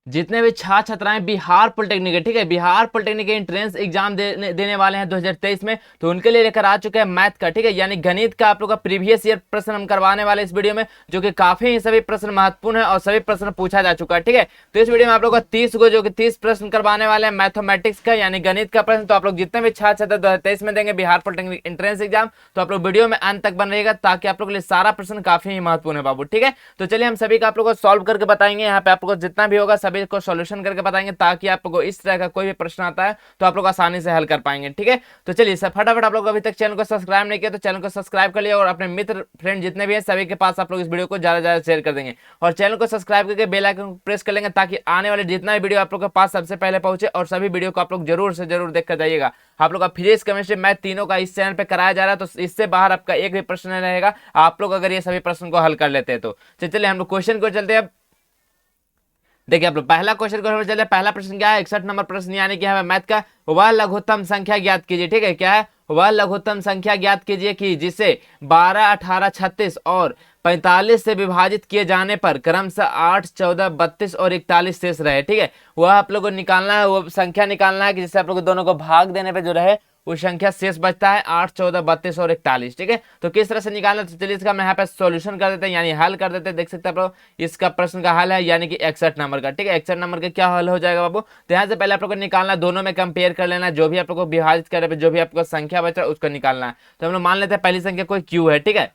जितने भी छात्र छात्राएं बिहार पॉलिटेक्निक है, ठीक है, बिहार पॉलिटेक्निक के एंट्रेंस एग्जाम देने वाले हैं 2023 में, तो उनके लिए लेकर आ चुके हैं मैथ का, ठीक है, यानी गणित का आप लोग का प्रीवियस ईयर प्रश्न हम करवाने वाले इस वीडियो में, जो कि काफी सभी प्रश्न महत्वपूर्ण है और सभी प्रश्न पूछा जा चुका है, ठीक है। तो इस वीडियो में आप लोग का 30 को जो कि 30 प्रश्न करवाने वाले हैं मैथमेटिक्स का, यानी गणित का प्रश्न। तो आप लोग जितने भी छात्र छात्र 2023 में देंगे बिहार पॉलिटेक्निक एंट्रेंस एग्जाम, तो आप लोग वीडियो में अंत तक बन रहेगा, ताकि आप लोग के लिए सारा प्रश्न काफी महत्वपूर्ण है बाबू, ठीक है। तो चलिए हम सभी का आप लोग को सॉल्व करके बताएंगे, यहाँ पे आप लोग को जितना भी होगा सभी को सोल्यूशन करके बताएंगे, ताकि आप लोग को इस तरह का कोई भी प्रश्न आता है तो आप लोग आसानी से हल कर पाएंगे, ठीक है। तो चलिए सर फटाफट, आप लोग अभी तक चैनल को सब्सक्राइब नहीं किया तो चैनल को सब्सक्राइब कर लिया, और अपने मित्र फ्रेंड जितने भी हैं सभी के पास आप लोग इस वीडियो को ज्यादा ज्यादा शेयर कर देंगे, और चैनल को सब्सक्राइब करके बेल आइकन प्रेस कर लेंगे, ताकि आने वाले जितना भी वीडियो आप लोग के पास सबसे पहले पहुंचे, और सभी वीडियो को आप लोग जरूर से जरूर देख कर जाइएगा। आप लोग का फिजिक्स केमिस्ट्री मैथ तीनों का इस चैनल पे कराया जा रहा है, तो इससे बाहर आपका एक भी प्रश्न नहीं रहेगा, आप लोग अगर ये सभी प्रश्न को हल कर लेते हैं तो। चलिए हम लोग क्वेश्चन को चलते हैं। देखिए आप लोग पहला क्वेश्चन को चले, पहला प्रश्न क्या है, 61 नंबर प्रश्न, यानी कि है मैथ का, वह लघुत्तम संख्या ज्ञात कीजिए, ठीक है, क्या है, वह लघुत्तम संख्या ज्ञात कीजिए कि जिसे 12, 18, 36 और 45 से विभाजित किए जाने पर क्रमशः 8, 14, 32 और 41 शेष रहे, ठीक है। वह आप लोग को निकालना है, वो संख्या निकालना है कि जिससे आप लोग दोनों को भाग देने पर जो रहे वो संख्या शेष बचता है 8, 14, 32 और 41, ठीक है। तो किस तरह से निकालना, तो चलिए इसका हम यहाँ पे सॉल्यूशन कर देते हैं, यानी हल कर देते हैं। देख सकते हैं आप लोग इसका प्रश्न का हल है, यानी कि 61 नंबर का, ठीक है। 61 नंबर का क्या हल हो जाएगा बाबू, तो यहाँ से पहले आप लोग को निकालना, दोनों में कंपेयर कर लेना, जो भी आप लोग को विभाजित करे जो भी आपको संख्या बचा उसको निकालना है। तो हम लोग मान लेते हैं पहली संख्या कोई क्यू है, ठीक है,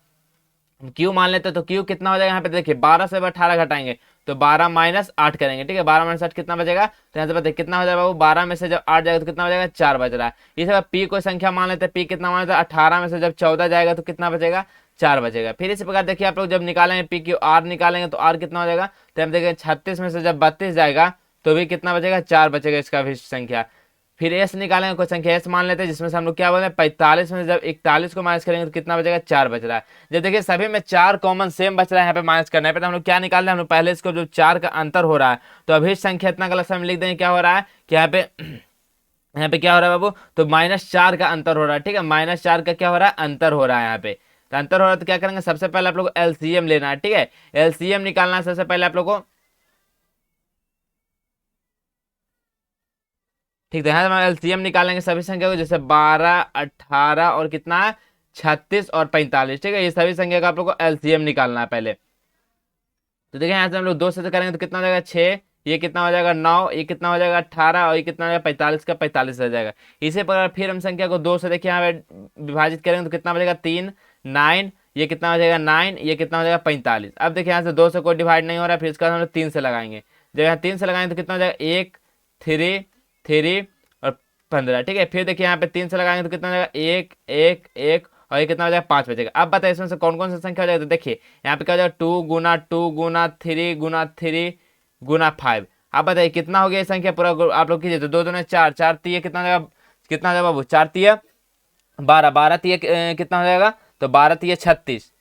क्यू मान लेते हैं। तो क्यू कितना हो जाएगा, यहाँ पे देखिए 12 से 18 घटाएंगे तो 12 माइनस 8 करेंगे, ठीक है, 12 माइनस 8 कितना बचेगा, तो यहाँ से बताइए कितना हो जाएगा बाबू, 12 में से जब 8 जाएगा तो कितना हो जाएगा, 4 बच रहा है। इस बार पी कोई संख्या मान लेते हैं, पी कितना मान लेते हैं, 18 में से जब 14 जाएगा तो कितना बचेगा, 4 बचेगा। फिर इसी प्रकार देखिए आप लोग जब निकालेंगे पी क्यू आर निकालेंगे तो आर कितना हो जाएगा, तो हम देखेंगे 36 में से जब 32 जाएगा तो भी कितना बचेगा, 4 बचेगा इसका भी संख्या। फिर एस निकालेंगे, कोई संख्या एस मान लेते हैं, जिसमें से हम लोग क्या बोले 45 में से जब 41 को माइनस करेंगे तो कितना बचेगा, 4 बच रहा है। जब देखिए सभी में 4 कॉमन सेम बच रहा है, यहाँ पे माइनस करने पे तो हम लोग क्या निकाल रहे हैं, हम लोग पहले इसको जो 4 का अंतर हो रहा है, तो अभी संख्या इतना गलत हम लिख देंगे, क्या हो रहा है कि यहाँ पे क्या हो रहा है बाबू, तो -4 का अंतर हो रहा है, ठीक है, -4 का क्या हो रहा है, अंतर हो रहा है यहाँ पे। तो अंतर हो रहा है तो क्या करेंगे, सबसे पहले आप लोग को एलसीएम लेना है, ठीक है, एलसीएम निकालना है सबसे पहले आप लोग को, ठीक है। यहाँ हम एलसीएम निकालेंगे सभी संख्या को, जैसे 12, 18 और कितना है 36 और 45, ठीक है, ये सभी संख्या का आप लोग को एलसीएम निकालना है पहले। तो देखिए यहाँ से हम लोग 2 से करेंगे तो कितना हो जाएगा 6, ये कितना हो जाएगा 9, ये कितना हो जाएगा 18 और ये कितना हो जाएगा 45 का 45 रह जाएगा। इसी प्रकार फिर हम संख्या को 2 से देखिए यहाँ पे विभाजित करेंगे तो कितना बचेगा 3, 9, ये कितना हो जाएगा 9, ये कितना हो जाएगा 45। अब देखिए यहाँ से 2 से कोई डिवाइड नहीं हो रहा है, फिर इसका हम लोग 3 से लगाएंगे, जब यहाँ 3 से लगाएंगे तो कितना हो जाएगा 1, 3, 3 और 15, ठीक है। फिर देखिए यहाँ पे 3 से लगाएंगे तो कितना हो जाएगा 1, 1, 1 और ये कितना हो जाएगा 5 बचेगा। अब बताइए इसमें से कौन कौन सी संख्या हो जाएगा, तो देखिए यहाँ पे क्या हो जाएगा 2 गुना 2 गुना 3 गुना 3 गुना 5। अब बताइए कितना हो गया ये संख्या पूरा आप लोग कीजिए, तो 2 दूने 4, 4 तीय कितना हो जाएगा, कितना हो जाएगा बाबू, 4 तीय 12, 12 तीय कितना हो जाएगा, तो 12 तीय 36,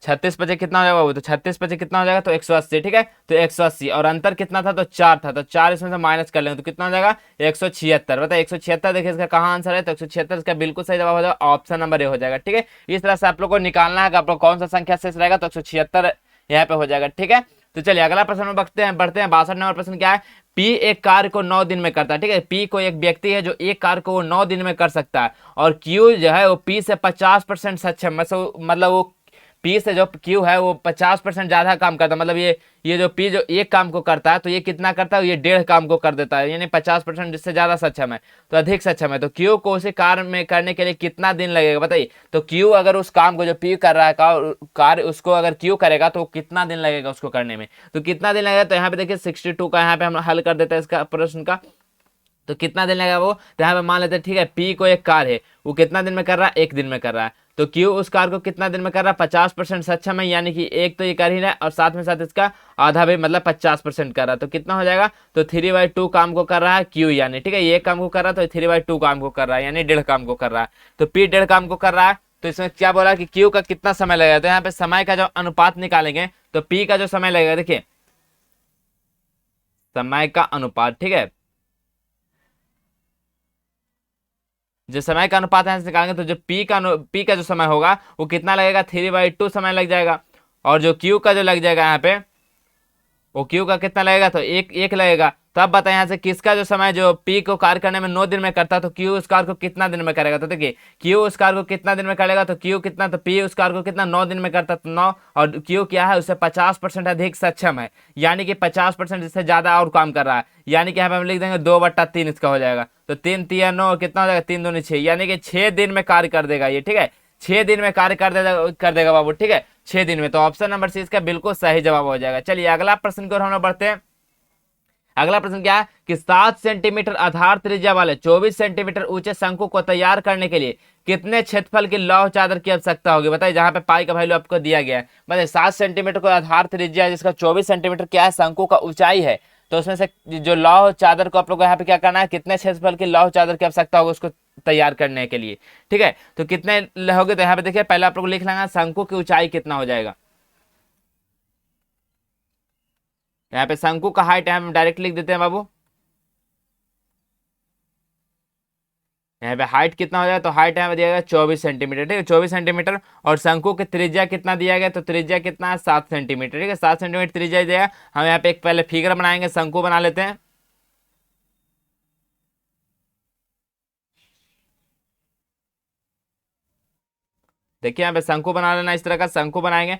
36 बचे कितना हो जाएगा बाबू, तो 36 बचे कितना हो जाएगा, तो 180, ठीक है, तो 180 और अंतर कितना था, तो 4 था, तो 4 इसमें से माइनस कर लेंगे तो कितना हो जाएगा 176। बताइए 176, देखिए इसका कहाँ आंसर है, तो 176 इसका बिल्कुल सही जवाब हो जाएगा, ऑप्शन नंबर ए हो जाएगा, ठीक है। इस तरह से आप लोग को निकालना है कि आप लोग कौन सा संख्या शेष रहेगा, तो 176 यहाँ पे हो जाएगा, ठीक है। तो चलिए अगला प्रश्न में बढ़ते हैं 62 नंबर प्रश्न क्या है, पी एक कार्य को 9 दिन में करता है, ठीक है, पी को एक व्यक्ति है जो एक कार्य को वो 9 दिन में कर सकता है, और क्यू जो है वो पी से 50% सक्षम, मतलब वो पी से जो क्यू है वो 50% ज्यादा काम करता है, मतलब ये जो पी जो एक काम को करता है तो ये कितना करता है, ये 1.5 काम को कर देता है, यानी 50% जिससे ज्यादा सक्षम है तो अधिक सक्षम है। तो क्यू को उसी कार्य में करने के लिए कितना दिन लगेगा बताइए, तो क्यू अगर उस काम को जो पी कर रहा है कार्य उसको अगर क्यू करेगा तो कितना दिन लगेगा उसको करने में, तो कितना दिन लगेगा, तो यहाँ पे देखिए 62 का यहाँ पे हम हल कर देते हैं इसका प्रश्न का, तो कितना दिन लगेगा वो, तो यहाँ पे मान लेते हैं ठीक है पी को एक कार है वो कितना दिन में कर रहा है, 1 दिन में कर रहा है, तो क्यू उस कार को कितना दिन में कर रहा है, 50% सक्षम है, यानी कि एक तो ये कर ही रहा है और साथ में साथ इसका आधा भी मतलब 50% कर रहा है, तो कितना हो जाएगा, तो 3/2 काम को कर रहा है क्यू, यानी ठीक है ये काम को कर रहा है तो 3/2 काम को कर रहा है, यानी 1.5 काम को कर रहा है, तो पी 1.5 काम को कर रहा है। तो इसमें क्या बोला कि क्यू का कितना समय लगेगा, तो यहाँ पे समय का जो अनुपात निकालेंगे तो पी का जो समय लगेगा, देखिए समय का अनुपात, ठीक है, जो समय का अनुपात है निकालेंगे तो जो पी का जो समय होगा वो कितना लगेगा, 3/2 समय लग जाएगा, और जो क्यू का जो लग जाएगा यहाँ पे ओ क्यू का कितना लगेगा, तो एक एक लगेगा। तो अब बताएं यहाँ से किसका जो समय जो पी को कार्य करने में 9 दिन में करता है, तो क्यू उस कार्य को कितना दिन में करेगा। तो देखिए क्यू उस कार्य को कितना दिन में करेगा, तो क्यू कितना, तो पी उस कार्य को कितना 9 दिन में करता है, तो 9, और क्यू क्या है, उससे 50% अधिक सक्षम है, यानी कि 50% इससे ज्यादा और काम कर रहा है। यानी कि यहाँ पे हम लिख देंगे 2/3 इसका हो जाएगा। तो 3×3 = 9, कितना हो जाएगा, 3×2 = 6, यानी कि 6 दिन में कार्य कर देगा ये, ठीक है। 6 दिन में कार्य कर देगा बाबू, ठीक है, 6 दिन में। तो ऑप्शन नंबर सी इसका बिल्कुल सही जवाब हो जाएगा। चलिए अगला प्रश्न की ओर हम लोग बढ़ते हैं। अगला प्रश्न क्या है कि 7 सेंटीमीटर आधार त्रिज्या वाले 24 सेंटीमीटर ऊंचे शंकु को तैयार करने के लिए कितने क्षेत्रफल की लौह चादर की आवश्यकता होगी। बताइए, जहां पे पाई का वैल्यू आपको दिया गया है, मतलब 7 सेंटीमीटर को आधार त्रिज्या जिसका 24 सेंटीमीटर क्या है शंकु का ऊंचाई है, तो उसमें से जो लौह चादर को आप लोग यहाँ पे क्या करना है, कितने क्षेत्रफल की लौह चादर की आवश्यकता होगी उसको तैयार करने के लिए, ठीक है। तो कितने होगे, तो यहाँ पे देखिए पहले आप लोग लिख लेंगे शंकु की ऊंचाई कितना हो जाएगा। यहाँ पे शंकु का हाइट हम डायरेक्ट लिख देते हैं बाबू। यहाँ पे हाइट कितना हो जाएगा, तो हाइट यहाँ पे दिया गया 24 सेंटीमीटर, ठीक है, 24 सेंटीमीटर। और शंकु की त्रिज्या कितना दिया गया, तो त्रिज्या कितना है 7 सेंटीमीटर, ठीक है, 7 सेंटीमीटर त्रिज्या दिया। हम यहाँ पे एक पहले फिगर बनाएंगे, शंकु बना लेते हैं। देखिए यहाँ पे शंकु बना लेना, इस तरह का शंकु बनाएंगे।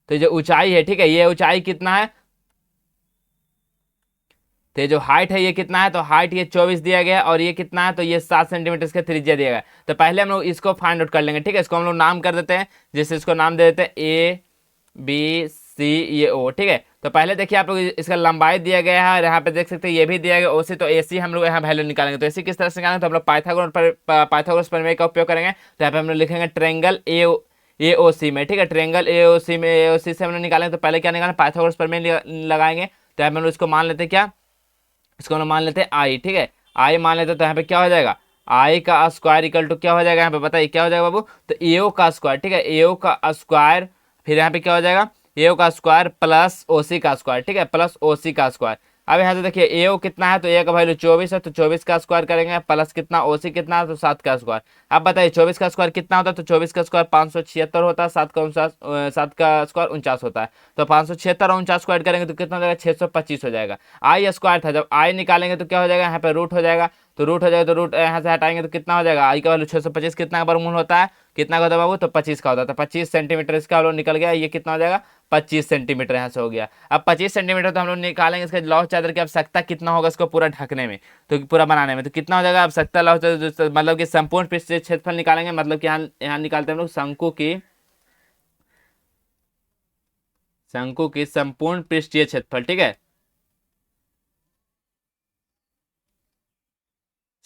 तो जो ऊंचाई है, ठीक है, ये ऊंचाई कितना है, तो ये जो हाइट है ये कितना है, तो हाइट ये 24 दिया गया है, और ये कितना है, तो ये 7 सेंटीमीटर इसका त्रिज्या दिया गया है। तो पहले हम लोग इसको फाइंड आउट कर लेंगे, ठीक है, इसको हम लोग नाम कर देते हैं, जैसे इसको नाम दे देते हैं A B C ये O, ठीक है। तो पहले देखिए आप लोग इसका लंबाई दिया गया है, और यहाँ पे देख सकते हैं ये भी दिया गया OC, तो AC हम लोग यहाँ वैल्यू निकालेंगे। तो AC किस तरह से निकालेंगे, तो हम लोग पाइथागोरस प्रमेय का उपयोग करेंगे। तो यहाँ पे हम लोग लिखेंगे ट्रेंगल AOC में, ठीक है, ट्रेंगल AOC में, AOC से हम लोग निकालेंगे। तो पहले क्या निकालें, पाइथागोरस प्रमेय लगाएंगे। तो यहाँ पे हम लोग इसको मान लेते हैं क्या, इसको हम लोग मान लेते हैं आई, ठीक है, आई मान लेते हैं। तो यहाँ पे क्या हो जाएगा, आई का स्क्वायर इक्वल टू क्या हो जाएगा, यहाँ पे बताइए क्या हो जाएगा बाबू, तो एओ का स्क्वायर, ठीक है, एओ का स्क्वायर, फिर यहाँ पे क्या हो जाएगा, एओ का स्क्वायर प्लस ओसी का स्क्वायर, ठीक है, प्लस ओसी का स्क्वायर। अब यहाँ से देखिए एओ कितना है, तो ए का वैल्यू 24 है, तो 24 का स्क्वायर करेंगे, प्लस कितना ओसी कितना है, तो 7 का स्क्वायर। अब बताइए 24 का स्क्वायर कितना होता है, तो 24 का स्क्वायर 576 होता है, 7 का स्क्वायर 49 होता है। तो 576 और 49 स्क्वायर करेंगे तो कितना हो जाएगा, 625 हो जाएगा। आई स्क्वायर था, जब आई निकालेंगे तो क्या हो जाएगा, यहाँ पे रूट हो जाएगा। तो रूट हो जाएगा, तो रूट यहाँ से हटाएंगे तो कितना हो जाएगा, आई का वैल्यू 625 कितना का वर्गमूल होता है, कितना का होता है बाबू, तो 25 का होता है। तो 25 सेंटीमीटर इसका हम लोग निकल गया, ये कितना हो जाएगा, 25 सेंटीमीटर यहाँ से हो गया। अब 25 सेंटीमीटर तो हम लोग निकालेंगे, इसका लौह चादर की आवश्यकता कितना होगा इसको पूरा ढकने में, तो पूरा बनाने में, तो कितना हो जाएगा आवश्यकता लौह चादर, मतलब कि संपूर्ण पृष्ठीय क्षेत्रफल निकालेंगे, मतलब कि यहाँ यहाँ निकालते हैं हम लोग शंकु की संपूर्ण पृष्ठीय क्षेत्रफल, ठीक है,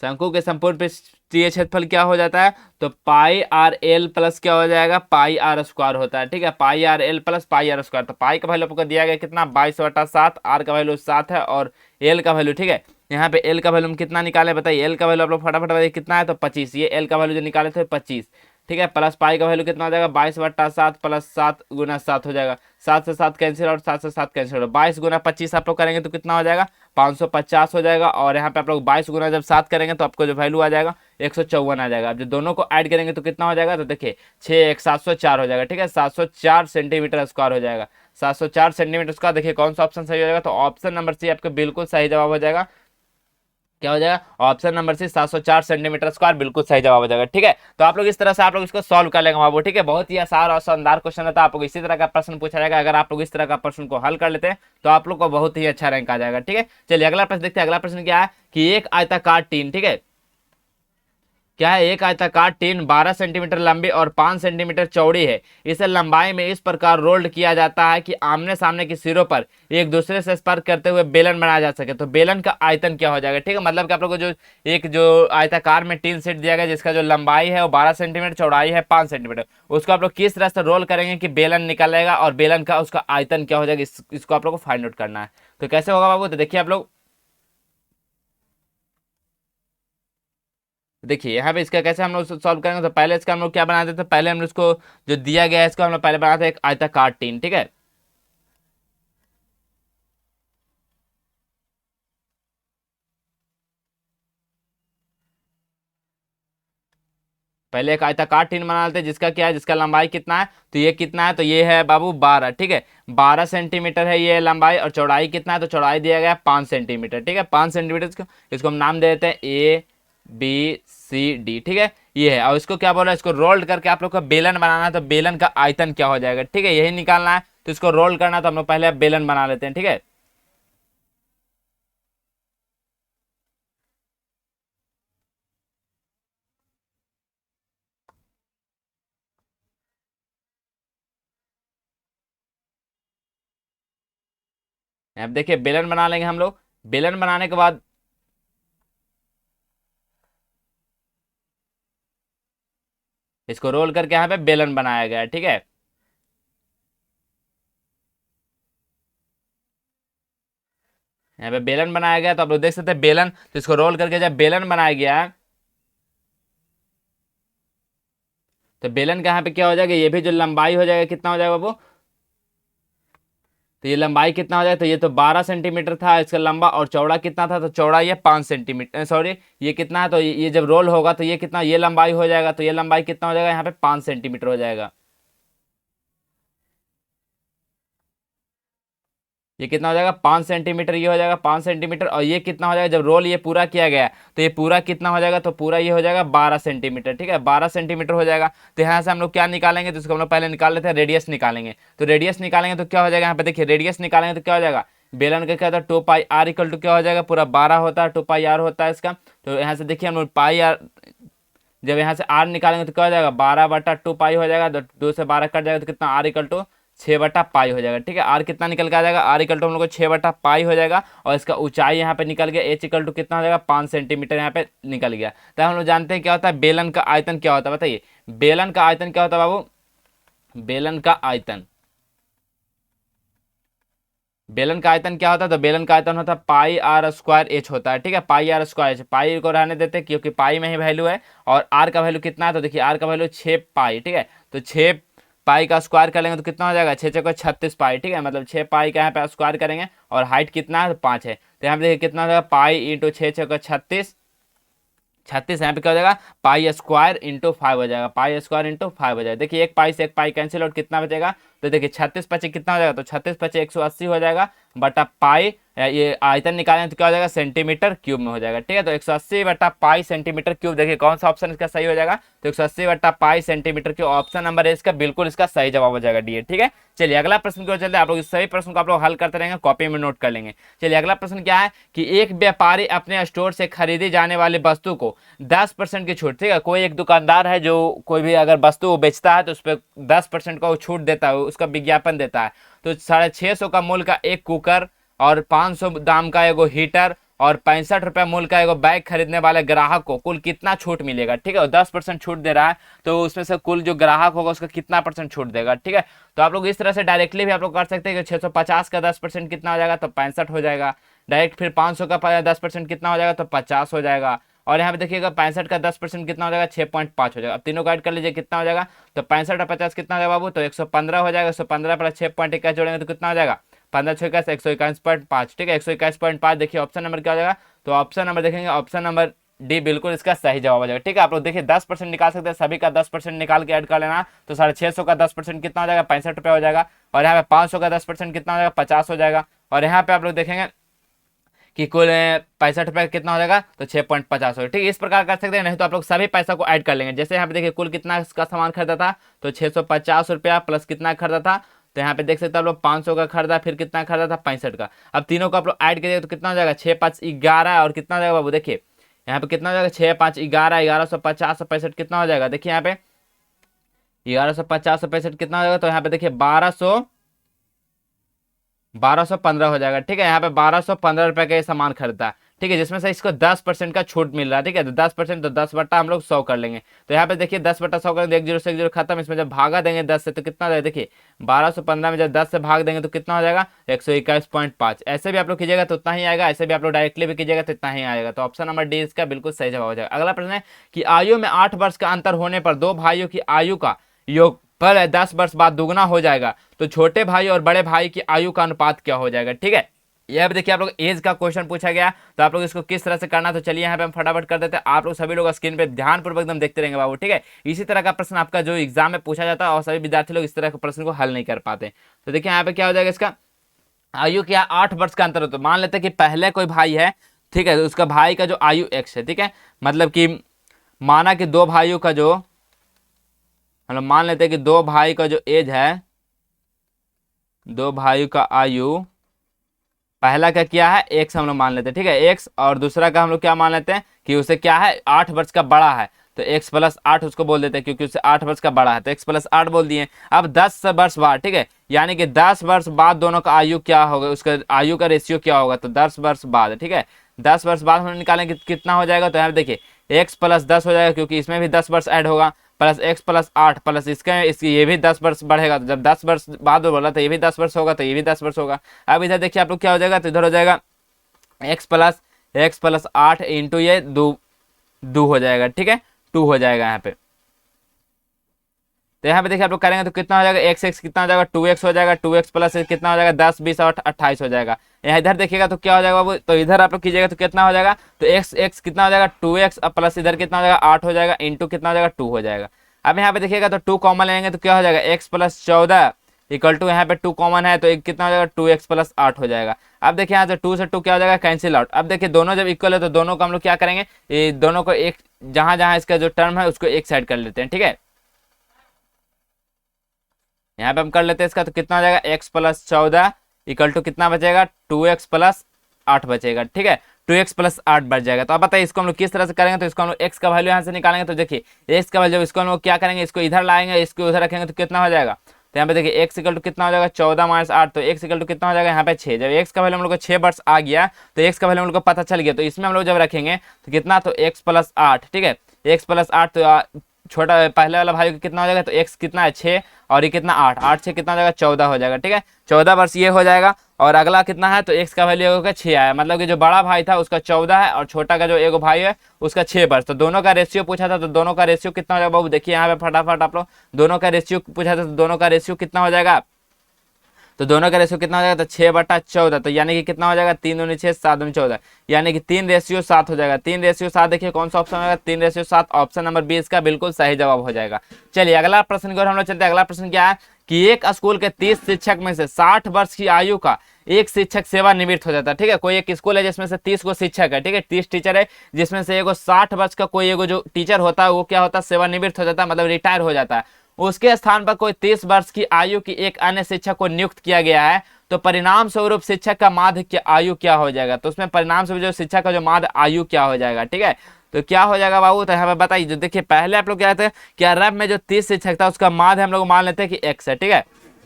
शंकु के संपूर्ण पृष्ठीय क्षेत्रफल क्या हो जाता है, तो पाई आर एल प्लस क्या हो जाएगा, पाई आर स्क्वायर होता है, ठीक है, pi r l plus pi r square. तो पाई का वैल्यू आपको दिया गया कितना, 22/7, आर का वैल्यू 7 है, और एल का वैल्यू, ठीक है, यहाँ पे एल का वैल्यू हम कितना निकाले बताइए, एल का वैल्यू आप लोग फटाफट बताइए कितना है, तो 25, ये एल का वैल्यू जो निकाले थे 25, ठीक है, प्लस पाई का वैल्यू कितना हो जाएगा, 22/7 प्लस 7 × 7 हो जाएगा, 7 से 7 कैंसिल, और 7 से 7 कैंसिल, 22 × 25 आप लोग करेंगे तो कितना हो जाएगा, 550 हो जाएगा। और यहाँ पे आप लोग 22 गुना जब 7 करेंगे तो आपको जो वैल्यू आ जाएगा 154 आ जाएगा। अब जो दोनों को ऐड करेंगे तो कितना हो जाएगा, तो देखिए 6 1 704 हो जाएगा, ठीक है, 704 सेंटीमीटर स्क्वायर हो जाएगा, 704 सेंटीमीटर स्क्वायर। देखिए कौन सा ऑप्शन सही हो जाएगा, तो ऑप्शन नंबर सी आपका बिल्कुल सही जवाब हो जाएगा। क्या हो जाएगा, option number C 704 centimetre square बिल्कुल सही जवाब हो जाएगा, ठीक है। तो आप लोग इस तरह से आप लोग इसको सॉल्व कर लेंगे बाबू, ठीक है, बहुत ही आसान और शानदार क्वेश्चन रहता है। आप लोग इसी तरह का प्रश्न पूछा जाएगा, अगर आप लोग इस तरह का प्रश्न को हल कर लेते हैं तो आप लोग को बहुत ही अच्छा रैंक आ जाएगा, ठीक है। चलिए अगला प्रश्न देखते हैं। अगला प्रश्न क्या है कि एक आयताकार टीन, ठीक है, क्या है, एक आयताकार टीन 12 सेंटीमीटर लंबी और 5 सेंटीमीटर चौड़ी है। इसे लंबाई में इस प्रकार रोल्ड किया जाता है कि आमने सामने के सिरों पर एक दूसरे से स्पर्श करते हुए बेलन बनाया जा सके। तो बेलन का आयतन क्या हो जाएगा, ठीक है, मतलब कि आप लोग को जो आयताकार में टीन सेट दिया गया जिसका जो लंबाई है वो 12 सेंटीमीटर, चौड़ाई है 5 सेंटीमीटर, उसको आप लोग किस तरह से रोल करेंगे कि बेलन निकलेगा, और बेलन का उसका आयतन क्या हो जाएगा, इसको आप लोग को फाइंड आउट करना है। तो कैसे होगा बाबू, तो देखिए आप लोग, देखिए यहाँ पे इसका कैसे हम लोग सॉल्व करेंगे, तो पहले इसका हम लोग क्या बनाते थे, पहले हम लोग इसको जो दिया गया है इसको हम लोग पहले बनाते हैं एक आयताकार टीन, ठीक है। पहले एक आयताकार टीन बना लेते हैं जिसका क्या है, जिसका लंबाई कितना है, तो ये कितना है, तो ये है बाबू 12, ठीक है, 12 सेंटीमीटर है ये लंबाई, और चौड़ाई कितना है, तो चौड़ाई दिया गया है 5 सेंटीमीटर, ठीक है, 5 सेंटीमीटर। इसको हम नाम दे देते हैं ABCD, ठीक है, ये है। और इसको क्या बोला, इसको रोल्ड करके आप लोग को बेलन बनाना है, तो बेलन का आयतन क्या हो जाएगा, ठीक है, यही निकालना है। तो इसको रोल करना है, तो हम लोग पहले बेलन बना लेते हैं, ठीक है। अब देखिए बेलन बना लेंगे हम लोग। बेलन बनाने के बाद इसको रोल करके यहाँ पे बेलन बनाया गया है, ठीक है। यहाँ पे बेलन बनाया गया, तो आप लोग देख सकते हैं बेलन, तो इसको रोल करके जब बेलन बनाया गया है, तो बेलन का यहाँ पे क्या हो जाएगा, ये भी जो लंबाई हो जाएगा कितना हो जाएगा बाबू, तो ये लंबाई कितना हो जाएगा, तो ये तो 12 सेंटीमीटर था इसका लंबा, और चौड़ा कितना था, तो चौड़ा ये 5 सेंटीमीटर, सॉरी ये कितना है, तो ये जब रोल होगा तो ये कितना, ये लंबाई हो जाएगा, तो ये लंबाई कितना हो जाएगा, यहाँ पे 5 सेंटीमीटर हो जाएगा। ये कितना हो जाएगा, 5 सेंटीमीटर, ये हो जाएगा 5 सेंटीमीटर, और ये कितना हो जाएगा, जब रोल ये पूरा किया गया तो ये पूरा कितना हो जाएगा, तो पूरा ये हो जाएगा 12 सेंटीमीटर, ठीक है, 12 सेंटीमीटर हो जाएगा। तो यहाँ से हम लोग क्या निकालेंगे, तो इसको हम लोग पहले निकाल लेते हैं, रेडियस निकालेंगे। तो रेडियस निकालेंगे तो क्या हो जाएगा, यहाँ पे देखिए रेडियस निकालेंगे तो क्या हो जाएगा, बेलन का क्या होता है 2πr इक्वल टू क्या हो जाएगा, पूरा 12 होता है, 2πr होता है इसका। तो यहाँ से देखिए हम लोग पाई आर, जब यहाँ से आर निकालेंगे तो क्या हो जाएगा, 12/2 पाई हो जाएगा, तो 2 से 12 कट जाएगा, तो कितना आर इक्वल टू 6/पाई हो जाएगा, ठीक है। आर कितना निकल के आ जाएगा, आर इक्वल टू हम लोग को 6/पाई हो जाएगा, और इसका ऊंचाई यहाँ पे निकल गया, एच इक्वल टू कितना हो जाएगा, 5 सेंटीमीटर यहाँ पे निकल गया। तो हम लोग जानते हैं क्या होता है, बेलन का आयतन क्या होता है, बताइए बेलन का आयतन क्या होता है बाबू, बेलन का आयतन, बेलन का आयतन क्या होता है, तो बेलन का आयतन होता है πr² h होता है, ठीक है, πr²h, पाई को रहने देते हैं क्योंकि पाई में ही वैल्यू है, और आर का वैल्यू कितना है, तो देखिए आर का वैल्यू 6 पाई, ठीक है, तो 6 पाई का स्क्वायर करेंगे तो कितना हो जाएगा, 6×6 = 36 पाई, ठीक है, मतलब 6 पाई का यहाँ पे स्क्वायर करेंगे, और हाइट कितना है, तो 5 है, तो यहाँ पे देखिए कितना हो जाएगा, पाई × 6×6 = 36, 36 यहाँ पे क्या हो जाएगा, πr² × 5 हो जाएगा, πr² × 5 हो जाएगा। देखिए एक पाई से एक पाई कैंसिल आउट, कितना बचेगा, तो देखिए 36×5 कितना हो जाएगा, तो 36×5 180 हो जाएगा, बटा पाई, ये आयतन निकालें तो क्या हो जाएगा, सेंटीमीटर क्यूब में हो जाएगा, ठीक है। तो 180/पाई सेंटीमीटर क्यूब, देखिए कौन सा ऑप्शन इसका सही हो जाएगा, तो 180/पाई सेंटीमीटर क्यूब ऑप्शन नंबर है इसका, बिल्कुल इसका सही जवाब हो जाएगा डी, ठीक है। चलिए अगला प्रश्न की ओर चलते हैं, आप लोग इस सभी प्रश्न को आप लोग हल करते रहेंगे, कॉपी में नोट कर लेंगे। चलिए अगला प्रश्न क्या है कि एक व्यापारी अपने स्टोर से खरीदी जाने वाली वस्तु को 10% की छूट, ठीक है, कोई एक दुकानदार है जो कोई भी अगर वस्तु बेचता है तो उस पर 10% का वो छूट देता है, उसका विज्ञापन देता है। तो 650 का मूल्य का एक कुकर, और 500 दाम का एगो हीटर, और 65 रुपये मूल्य का एगो बैग खरीदने वाले ग्राहक को कुल कितना छूट मिलेगा, ठीक है, 10% छूट दे रहा है, तो उसमें से कुल जो ग्राहक होगा उसका कितना % छूट देगा, ठीक है। तो आप लोग इस तरह से डायरेक्टली भी आप लोग कर सकते हैं कि 650 का 10% कितना हो जाएगा, तो 65 हो जाएगा, डायरेक्ट फिर 500 का 10% कितना हो जाएगा, तो 50 हो जाएगा, और यहाँ पे देखिएगा 65 का 10% कितना हो जाएगा, 6.5 हो जाएगा। अब तीनों ऐड कर लीजिए कितना हो जाएगा, तो 65 और 50 कितना हो जाएगा बाबू, तो 115 हो जाएगा, 115 प्लस 6.21 जोड़ेंगे तो कितना हो जाएगा, 15×6 = 121.5, ठीक है, 121.5। देखिए ऑप्शन नंबर क्या हो जाएगा, तो ऑप्शन नंबर देखेंगे, ऑप्शन नंबर डी बिल्कुल इसका सही जवाब हो जाएगा, ठीक है। आप लोग देखिए 10% निकाल सकते हैं, सभी का 10% निकाल के ऐड कर लेना, तो 650 का 10% कितना हो जाएगा, 65 रुपये हो जाएगा, और यहाँ पे 500 का 10% कितना हो जाएगा, 50 हो जाएगा, और यहाँ पे आप लोग देखेंगे कि कुल 65 रुपये कितना हो जाएगा, तो 6.50 हो, ठीक है, इस प्रकार कर सकते हैं। नहीं तो आप लोग सभी पैसा को ऐड कर लेंगे, जैसे यहाँ पे देखिए कुल कितना इसका सामान खरीदा था, तो 650 रुपया प्लस कितना खरीदा था, तो यहाँ पे देख सकते हैं आप लोग 500 का खरीदा, फिर कितना खरीदा था 65 का। अब तीनों को आप लोग ऐड करिए तो कितना हो जाएगा, 6×5 = 11, और कितना हो जाएगा बाबू, देखिए यहाँ पे कितना हो जाएगा, 6×5 = 11, 1150 और 65 कितना हो जाएगा, देखिए यहाँ पे 1150 और 65 कितना हो जाएगा, तो यहाँ पे देखिए 1215 हो जाएगा, ठीक है, यहाँ पे 1215 रुपए का ये सामान खरीदा है, ठीक है, जिसमें से इसको 10% का छूट मिल रहा है, ठीक है, तो 10% तो 10 हम लोग 100 कर लेंगे, तो यहाँ पे देखिए 10/100 कर, 1 0 से 1 0 खत्म, इसमें जब भागा देंगे 10 से तो कितना हो जाएगा, देखिए 1215 में जब 10 से भाग देंगे तो कितना हो जाएगा, 121.5। ऐसे भी आप लोग कीजिएगा तो उतना ही आएगा, ऐसे भी आप लोग डायरेक्टली भी कीजिएगा तो इतना ही आएगा, तो ऑप्शन नंबर डी इसका बिल्कुल सही जवाब हो जाएगा। अगला प्रश्न है कि आयु में 8 वर्ष का अंतर होने पर दो भाइयों की आयु का योग पर 10 वर्ष बाद दुगना हो जाएगा, तो छोटे भाई और बड़े भाई की आयु का अनुपात क्या हो जाएगा, ठीक है। यहाँ पे देखिए आप लोग एज का क्वेश्चन पूछा गया, तो आप लोग इसको किस तरह से करना, तो चलिए यहाँ पे हम फटाफट कर देते हैं। आप लोग सभी लोग स्क्रीन पे ध्यानपूर्वक एकदम देखते रहेंगे बाबू, ठीक है। इसी तरह का प्रश्न आपका जो एग्जाम में पूछा जाता है और सभी विद्यार्थी लोग इस तरह के प्रश्न को हल नहीं कर पाते। तो देखिए यहाँ पे क्या हो जाएगा, इसका आयु क्या 8 वर्ष का अंतर हो, तो मान लेते हैं कि पहले कोई भाई है, ठीक है, तो उसका भाई का जो आयु x है, ठीक है, मतलब कि माना कि दो भाइयों का जो, मतलब मान लेते हैं कि दो भाई का जो एज है, दो भाइयों का आयु, पहला का क्या है एक्स हम लोग मान लेते हैं, ठीक है, एक्स, और दूसरा का हम लोग क्या मान लेते हैं कि उसे क्या है 8 वर्ष का बड़ा है, तो एक्स प्लस 8 उसको बोल देते हैं क्योंकि उससे 8 वर्ष का बड़ा है, तो एक्स प्लस 8 बोल दिए। अब 10 वर्ष बाद, ठीक है, यानी कि 10 वर्ष बाद दोनों का आयु क्या होगा, उसका आयु का रेशियो क्या होगा, तो 10 वर्ष बाद, ठीक है, 10 वर्ष बाद हम निकालेंगे कितना हो जाएगा, तो यहाँ देखिए एक्स प्लस 10 हो जाएगा क्योंकि इसमें भी 10 वर्ष ऐड होगा, प्लस एक्स प्लस 8 प्लस इसकी ये भी 10 वर्ष बढ़ेगा, तो जब 10 वर्ष बाद बोला तो ये भी 10 वर्ष होगा, तो ये भी 10 वर्ष होगा। अब इधर देखिए आप लोग क्या हो जाएगा, तो इधर हो जाएगा एक्स प्लस 8 इंटू ये दो हो जाएगा, ठीक है, 2 हो जाएगा यहाँ पे। तो यहाँ पे देखिए आप लोग करेंगे तो कितना हो जाएगा, एक्स कितना हो जाएगा 2x हो जाएगा, 2x प्लस कितना हो जाएगा 10 20 और 28 हो जाएगा। यहाँ इधर देखिएगा तो क्या हो जाएगा बाबू, तो इधर आप लोग कीजिएगा तो कितना हो जाएगा, तो x कितना हो जाएगा 2x प्लस इधर कितना हो जाएगा 8 हो जाएगा, इंटू कितना हो जाएगा 2 हो जाएगा। अब यहाँ पे देखिएगा तो 2 कॉमन लेंगे तो क्या हो जाएगा x प्लस 14 इक्वल टू, यहाँ पे 2 कॉमन है तो कितना हो जाएगा 2x प्लस 8 हो जाएगा। अब देखिए यहाँ से 2 से 2 क्या हो जाएगा कैंसिल आउट। अब देखिए दोनों जब इक्वल है तो दोनों को हम लोग क्या करेंगे, ये दोनों को एक जहां जहां इसका जो टर्म है उसको एक साइड कर लेते हैं, ठीक है। यहाँ पे हम कर लेते हैं इसका, तो कितना हो जाएगा x प्लस 14 इक्वल टू कितना बचेगा 2x प्लस 8 बचेगा, ठीक है, 2x प्लस 8 बच जाएगा। तो अब बताइए इसको हम लोग किस तरह से करेंगे, तो इसको हम लोग x का वैल्यू यहाँ से निकालेंगे, तो देखिए x का वैल्यू इसको हम लोग क्या करेंगे, इसको इधर लाएंगे, इसको उधर रखेंगे तो कितना हो जाएगा, तो यहाँ पे देखिए x इक्वल टू कितना हो जाएगा 14 माइनस 8, तो x इक्वल टू कितना हो जाएगा यहाँ पे 6। जब x का वैल्यू हम लोग को 6 वर्ष आ गया तो x का वैल्यू हम लोग को पता चल गया, तो इसमें हम लोग जब रखेंगे तो कितना, तो x प्लस 8, ठीक है, x प्लस 8, तो छोटा पहले वाला भाई कितना हो जाएगा, तो x कितना है 6 और ये कितना 8, 8 से कितना हो जाएगा 14 हो जाएगा, ठीक है, 14 वर्ष ये हो जाएगा। और अगला कितना है, तो x का वैल्यू होगा 6 आया, मतलब कि जो बड़ा भाई था उसका 14 है और छोटा का जो एक भाई है उसका 6 वर्ष, तो दोनों का रेशियो पूछा था, तो दोनों का रेशियो कितना हो जाएगा बाबू, देखिए यहाँ पे फटाफट आप लोग दोनों का रेशियो पूछा था, तो दोनों का रेशियो कितना हो जाएगा, तो दोनों का रेशियो कितना हो जाएगा, तो 6/14, तो यानी कि कितना हो जाएगा 3 दूनी 6 7 दूनी 14, यानी कि 3:7 हो जाएगा। 3:7 देखिए कौन सा ऑप्शन होगा, 3:7 ऑप्शन नंबर 20 का बिल्कुल सही जवाब हो जाएगा। चलिए अगला प्रश्न की ओर हम लोग चलते हैं। अगला प्रश्न क्या है कि एक स्कूल के 30 शिक्षक में से 60 वर्ष की आयु का एक शिक्षक सेवानिवृत्त हो जाता है, ठीक है, कोई एक स्कूल है जिसमें से 30 को शिक्षक है, ठीक है, 30 टीचर है जिसमें से एगो 60 वर्ष का कोई एगो जो टीचर होता है वो क्या होता है, सेवानिवृत्त हो जाता है, मतलब रिटायर हो जाता है। उसके स्थान पर कोई 30 वर्ष की आयु की एक अन्य शिक्षक को नियुक्त किया गया है, तो परिणाम स्वरूप शिक्षक का माध्य की आयु क्या हो जाएगा, तो उसमें परिणाम स्वरूप जो शिक्षक का जो माध्य आयु क्या हो जाएगा, ठीक है, तो क्या हो जाएगा बाबू, तो यहाँ पे बताइए। जो देखिए पहले आप लोग क्या थे कि अरब में जो 30 शिक्षक था उसका माध्य हम लोग मान लेते हैं कि x है, ठीक है,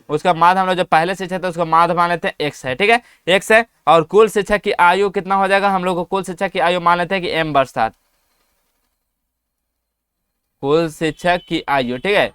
उसका माध्य हम लोग जो पहले शिक्षक था उसका माध्य मान लेते हैं x है, ठीक है, x है। और कुल शिक्षक की आयु कितना हो जाएगा, हम लोग को कुल शिक्षक की आयु मान लेते हैं कि m वर्ष था, कुल शिक्षक की आयु, ठीक है,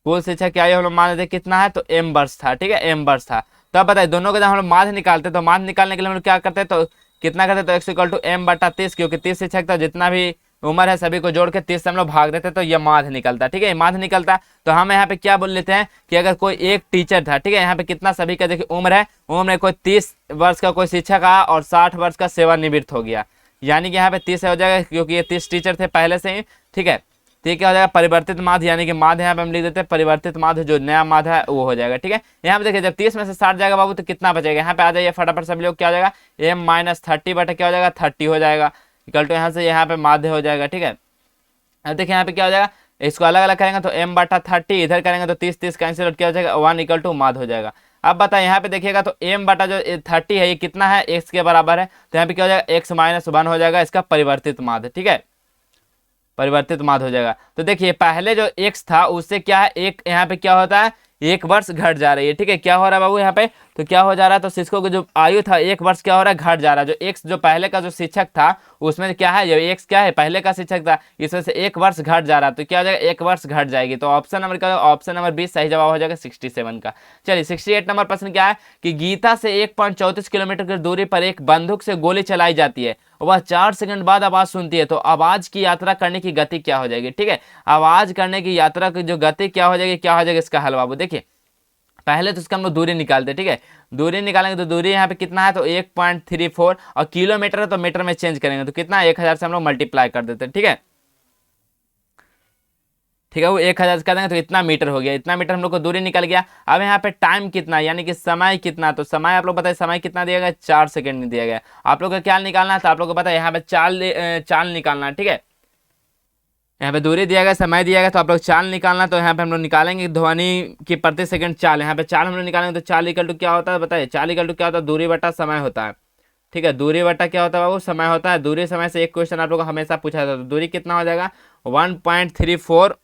कुल शिक्षक की आयु हम लोग मान लेते कितना है, तो m वर्ष था, ठीक है, m वर्ष था। तो अब बताइए दोनों का जब हम लोग माध्य निकालते तो माध्य निकालने के लिए हम लोग क्या करते हैं, तो कितना करते, तो x इक्वल टू m/30, क्योंकि 30 शिक्षक था जितना भी उम्र है सभी को जोड़ के 30 से हम लोग भाग देते तो ये माध्य निकलता, ठीक है, माध्य निकलता। तो हम यहाँ पे क्या बोल लेते हैं कि अगर कोई एक टीचर था, ठीक है, यहाँ पे कितना सभी का देखिए उम्र है, उम्र में कोई 30 वर्ष का कोई शिक्षक आया और 60 वर्ष का सेवानिवृत्त हो गया, यानी कि यहाँ पे 30 हो जाएगा क्योंकि ये 30 टीचर थे पहले से ही, ठीक है। तो क्या हो जाएगा परिवर्तित माध्य, यानी कि माध्य यहाँ पे हम लिख देते हैं परिवर्तित माध्य, जो नया माध्य है वो हो जाएगा, ठीक है। यहाँ पे देखिए जब 30 में से 60 जाएगा बाबू तो कितना बचेगा, यहाँ पे आ जाइए फटाफट सभी लोग, क्या हो जाएगा m-30 बटा क्या हो जाएगा 30 हो जाएगा, इक्वल टू यहाँ से यहाँ पे माध्य हो जाएगा, ठीक है। अब देखिए यहाँ पे क्या हो जाएगा, इसको अलग अलग करेंगे तो m/30 इधर करेंगे तो 30 कैंसिल आउट क्या हो जाएगा 1 इक्वल टू माध्य हो जाएगा। अब बताए यहाँ पे देखिएगा तो m बटा जो 30 है ये कितना है, x के बराबर है, तो यहाँ पे क्या हो जाएगा x-1 हो जाएगा इसका परिवर्तित माध्य, ठीक है, परिवर्तित माध्य हो जाएगा। तो देखिए पहले जो x था उससे क्या है, एक यहाँ पे क्या होता है 1 वर्ष घट जा रही है, ठीक है, क्या हो रहा है बाबू यहाँ पे, तो क्या हो जा रहा है, तो शिक्षकों की जो आयु था 1 वर्ष क्या हो रहा है घट जा रहा है। जो x जो पहले का जो शिक्षक था उसमें क्या है, जो x क्या है पहले का शिक्षक था इसमें से 1 वर्ष घट जा रहा है, तो क्या हो जाएगा 1 वर्ष घट जाएगी। तो ऑप्शन नंबर का ऑप्शन नंबर 20 सही जवाब हो जाएगा 67 का। चलिए 68 नंबर प्रश्न क्या है कि गीता से 1.34 किलोमीटर की दूरी पर एक बंदूक से गोली चलाई जाती है, वह 4 सेकंड बाद आवाज सुनती है, तो आवाज की यात्रा करने की गति क्या हो जाएगी, ठीक है, आवाज करने की यात्रा की जो गति क्या हो जाएगी, क्या हो जाएगी इसका हल बाबू। देखिए पहले तो उसका हम लोग दूरी निकालते हैं, ठीक है। दूरी निकालेंगे तो दूरी यहाँ पे कितना है, तो 1.34, और किलोमीटर है तो मीटर में चेंज करेंगे तो कितना, 1000 से हम लोग मल्टीप्लाई कर देते हैं, ठीक है। ठीक है, वो 1000 कर देंगे तो इतना मीटर हो गया, इतना मीटर हम लोग को दूरी निकल गया। अब यहाँ पे टाइम कितना, यानी कि समय कितना, तो समय आप लोग बताइए समय कितना दिया गया, 4 सेकंड दिया गया। आप लोग को क्या निकालना है, तो आप लोग को पता है यहाँ पे चाल निकालना है, ठीक है। यहाँ पे दूरी दिया गया, समय दिया गया, तो आप लोग चाल निकालना, तो यहाँ पे हम लोग निकालेंगे ध्वनि की प्रति सेकंड चाल। यहाँ पे चाल हम लोग निकालेंगे तो चाल इक्वल टू क्या होता है बताइए, चाल इक्वल टू क्या होता है, दूरी बटा समय होता है, ठीक है। दूरी बटा क्या होता है बाबू, समय होता है। दूरी समय से एक क्वेश्चन आप लोग को हमेशा पूछा जाता है, तो दूरी कितना हो जाएगा, 1.34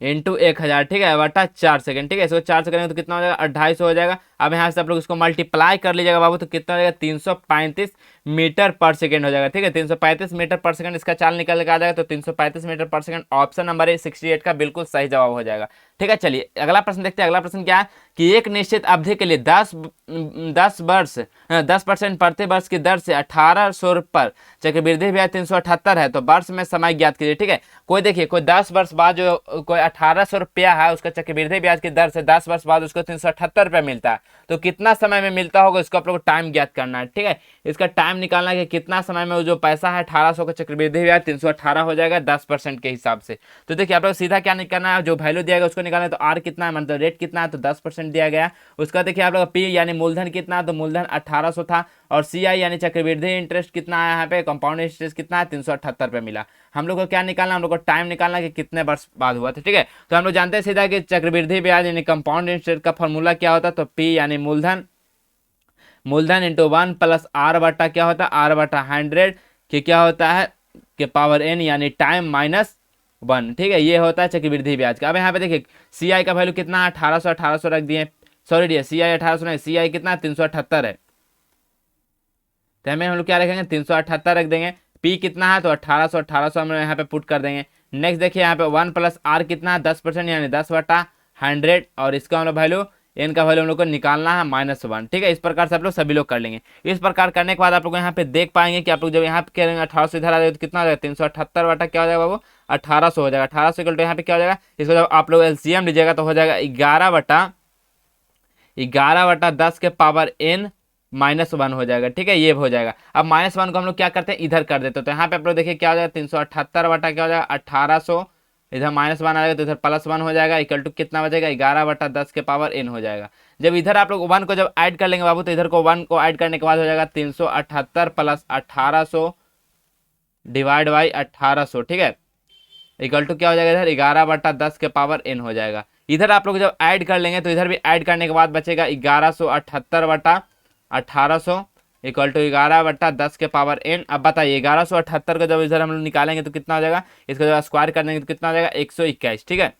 इंटू 1000, ठीक है, बटा 4 सेकंड, ठीक है। इसको 4 से करेंगे तो कितना हो जाएगा, 250 हो जाएगा। अब यहाँ से आप लोग इसको मल्टीप्लाई कर लीजिएगा बाबू, तो कितना हो जाएगा, 335 मीटर पर सेकंड हो जाएगा, ठीक है। 335 मीटर पर सेकंड इसका चाल निकल के आ जाएगा, तो 335 मीटर पर सेकंड ऑप्शन नंबर है 68 का बिल्कुल सही जवाब हो जाएगा, ठीक है। चलिए अगला प्रश्न देखते हैं। अगला प्रश्न क्या है कि एक निश्चित अवधि के लिए 10% प्रति वर्ष की दर से 1800 पर चक्रवृद्धि ब्याज 378 है, तो वर्ष में समय ज्ञात कीजिए, ठीक है। कोई देखिए, कोई 10 वर्ष बाद जो कोई 1800 रुपया है, उसका चक्रवृद्धि ब्याज की दर से 10 वर्ष बाद उसको 378 रुपया मिलता है, तो कितना समय में मिलता होगा, इसको आप लोग को टाइम ज्ञात करना है, ठीक है। इसका टाइम निकालना है कि कितना समय में वो जो पैसा है 1800 का चक्रवृद्धि ब्याज 318 हो जाएगा 10% के हिसाब से। तो देखिए आप लोग सीधा क्या निकालना है, जो वैल्यू दिया गया उसको निकालना है, तो आर कितना है, मतलब रेट कितना है, तो 10% दिया गया। उसका देखिए आप लोग पी यानी मूलधन कितना है, तो मूलधन 1800 था, और सी आई यानी चक्रवृद्धि इंटरेस्ट कितना है, यहाँ पे कंपाउंड इंटरेस्ट कितना है, 378 रुपये मिला। हम लोग को क्या निकालना, हम लोग को टाइम निकालना कि कितने वर्ष बाद हुआ था, ठीक है। तो हम लोग जानते हैं सीधा कि चक्रवृद्धि ब्याज यानी कंपाउंड इंटरेस्ट का फॉर्मूला क्या होता है, तो पी यानी मूलधन इंटू 1 प्लस आर बटा क्या होता है, आर बटा 100 कि क्या होता है कि पावर एन यानी टाइम माइनस 1, ठीक है। ये होता है चक्रवृद्धि ब्याज का। अब यहाँ पे देखिए सी आई का वैल्यू कितना है, 1800 रख दिए, सॉरी डी सी आई 1800 नहीं, सी आई कितना 378 है, तो हमें हम लोग क्या रखेंगे, 378 रख देंगे। पी कितना है, तो 1800 हम लोग यहाँ पे पुट कर देंगे। नेक्स्ट देखिए यहाँ पे 1 प्लस आर कितना है, 10% यानी 10 बटा 100, और इसका हम लोग वैल्यू एन का वैल्यू हम लोग को निकालना है -1, ठीक है। इस प्रकार से आप लोग सभी लोग कर लेंगे। इस प्रकार करने के बाद आप लोग यहाँ पे देख पाएंगे कि आप लोग जब यहाँ पे करेंगे 1800 इधर आ जाएगा तो कितना हो जाएगा, 378 बटा क्या हो जाएगा बाबू, 1800 हो जाएगा। 1800 इक्वल टू यहाँ पे क्या हो जाएगा, इसको जब आप लोग एलसीएम लीजिएगा तो हो जाएगा 11/10 के पावर n -1 हो जाएगा, ठीक है। ये हो जाएगा। अब -1 को हम लोग क्या करते हैं, इधर कर देते हैं, तो यहाँ पे आप लोग देखिए क्या हो जाएगा, 378 बटा क्या हो जाएगा 1800, इधर -1 आ जाएगा तो इधर +1 हो जाएगा, इक्वल टू कितना बचेगा, 11/10 के पावर n हो जाएगा। जब इधर आप लोग 1 को जब ऐड कर लेंगे बाबू, तो इधर को 1 को ऐड करने के बाद हो जाएगा 378 प्लस 1800 डिवाइड बाई 1800, ठीक है, इक्वल टू क्या हो जाएगा, इधर 11/10 के पावर n हो जाएगा। इधर आप लोग जब ऐड कर लेंगे तो इधर भी ऐड करने के बाद बचेगा 1178 बटा 1800 इक्वल टू 11/10 के पावर n। अब बताइए 1178 को जब इधर हम लोग निकालेंगे तो कितना हो जाएगा, इसको जब स्क्वायर कर देंगे तो कितना हो जाएगा, 121, ठीक है,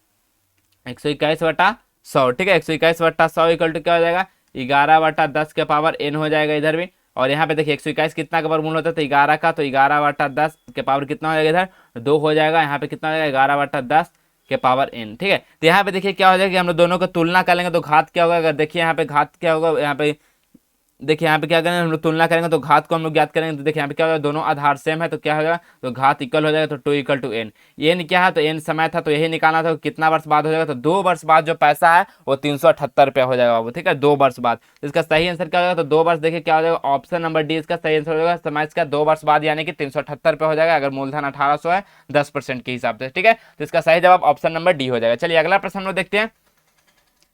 121/100, ठीक है, 121/100 इक्वल टू क्या हो जाएगा, 11/10 के पावर n हो जाएगा इधर भी। और यहाँ पे देखिए 121 कितना का वर्गमूल होता है, तो 11 का, तो 11/10 के पावर कितना हो जाएगा, इधर 2 हो जाएगा, यहाँ पे कितना हो जाएगा 11/10 के पावर n, ठीक है। तो यहाँ पे देखिए क्या हो जाएगा कि हम लोग दोनों को तुलना कर लेंगे तो घात क्या होगा, अगर देखिए यहाँ पे घात क्या होगा, यहाँ पे देखिए यहाँ पे क्या करेंगे हम लोग तुलना करेंगे तो घात को हम लोग ज्ञात करेंगे, तो देखिए यहाँ पे क्या होगा, दोनों आधार सेम है तो क्या होगा, तो घात इक्वल हो जाएगा, तो 2 इक्वल टू n। n क्या है, तो n समय था तो यही निकालना था, कितना वर्ष बाद हो जाएगा, तो 2 वर्ष बाद जो पैसा है वो 378 रुपया हो जाएगा बाबू, ठीक है, 2 वर्ष बाद। तो इसका सही आंसर क्या हो जाएगा, तो 2 वर्ष, देखिए क्या हो जाएगा, ऑप्शन नंबर डी इसका सही आंसर हो जाएगा, समय इसका 2 वर्ष बाद यानी कि 378 रुपया हो जाएगा, अगर मूलधन 1800 है 10% के हिसाब से, ठीक है। तो इसका सही जवाब ऑप्शन नंबर डी हो जाएगा। चलिए अगला प्रश्न हम लोग देखते हैं।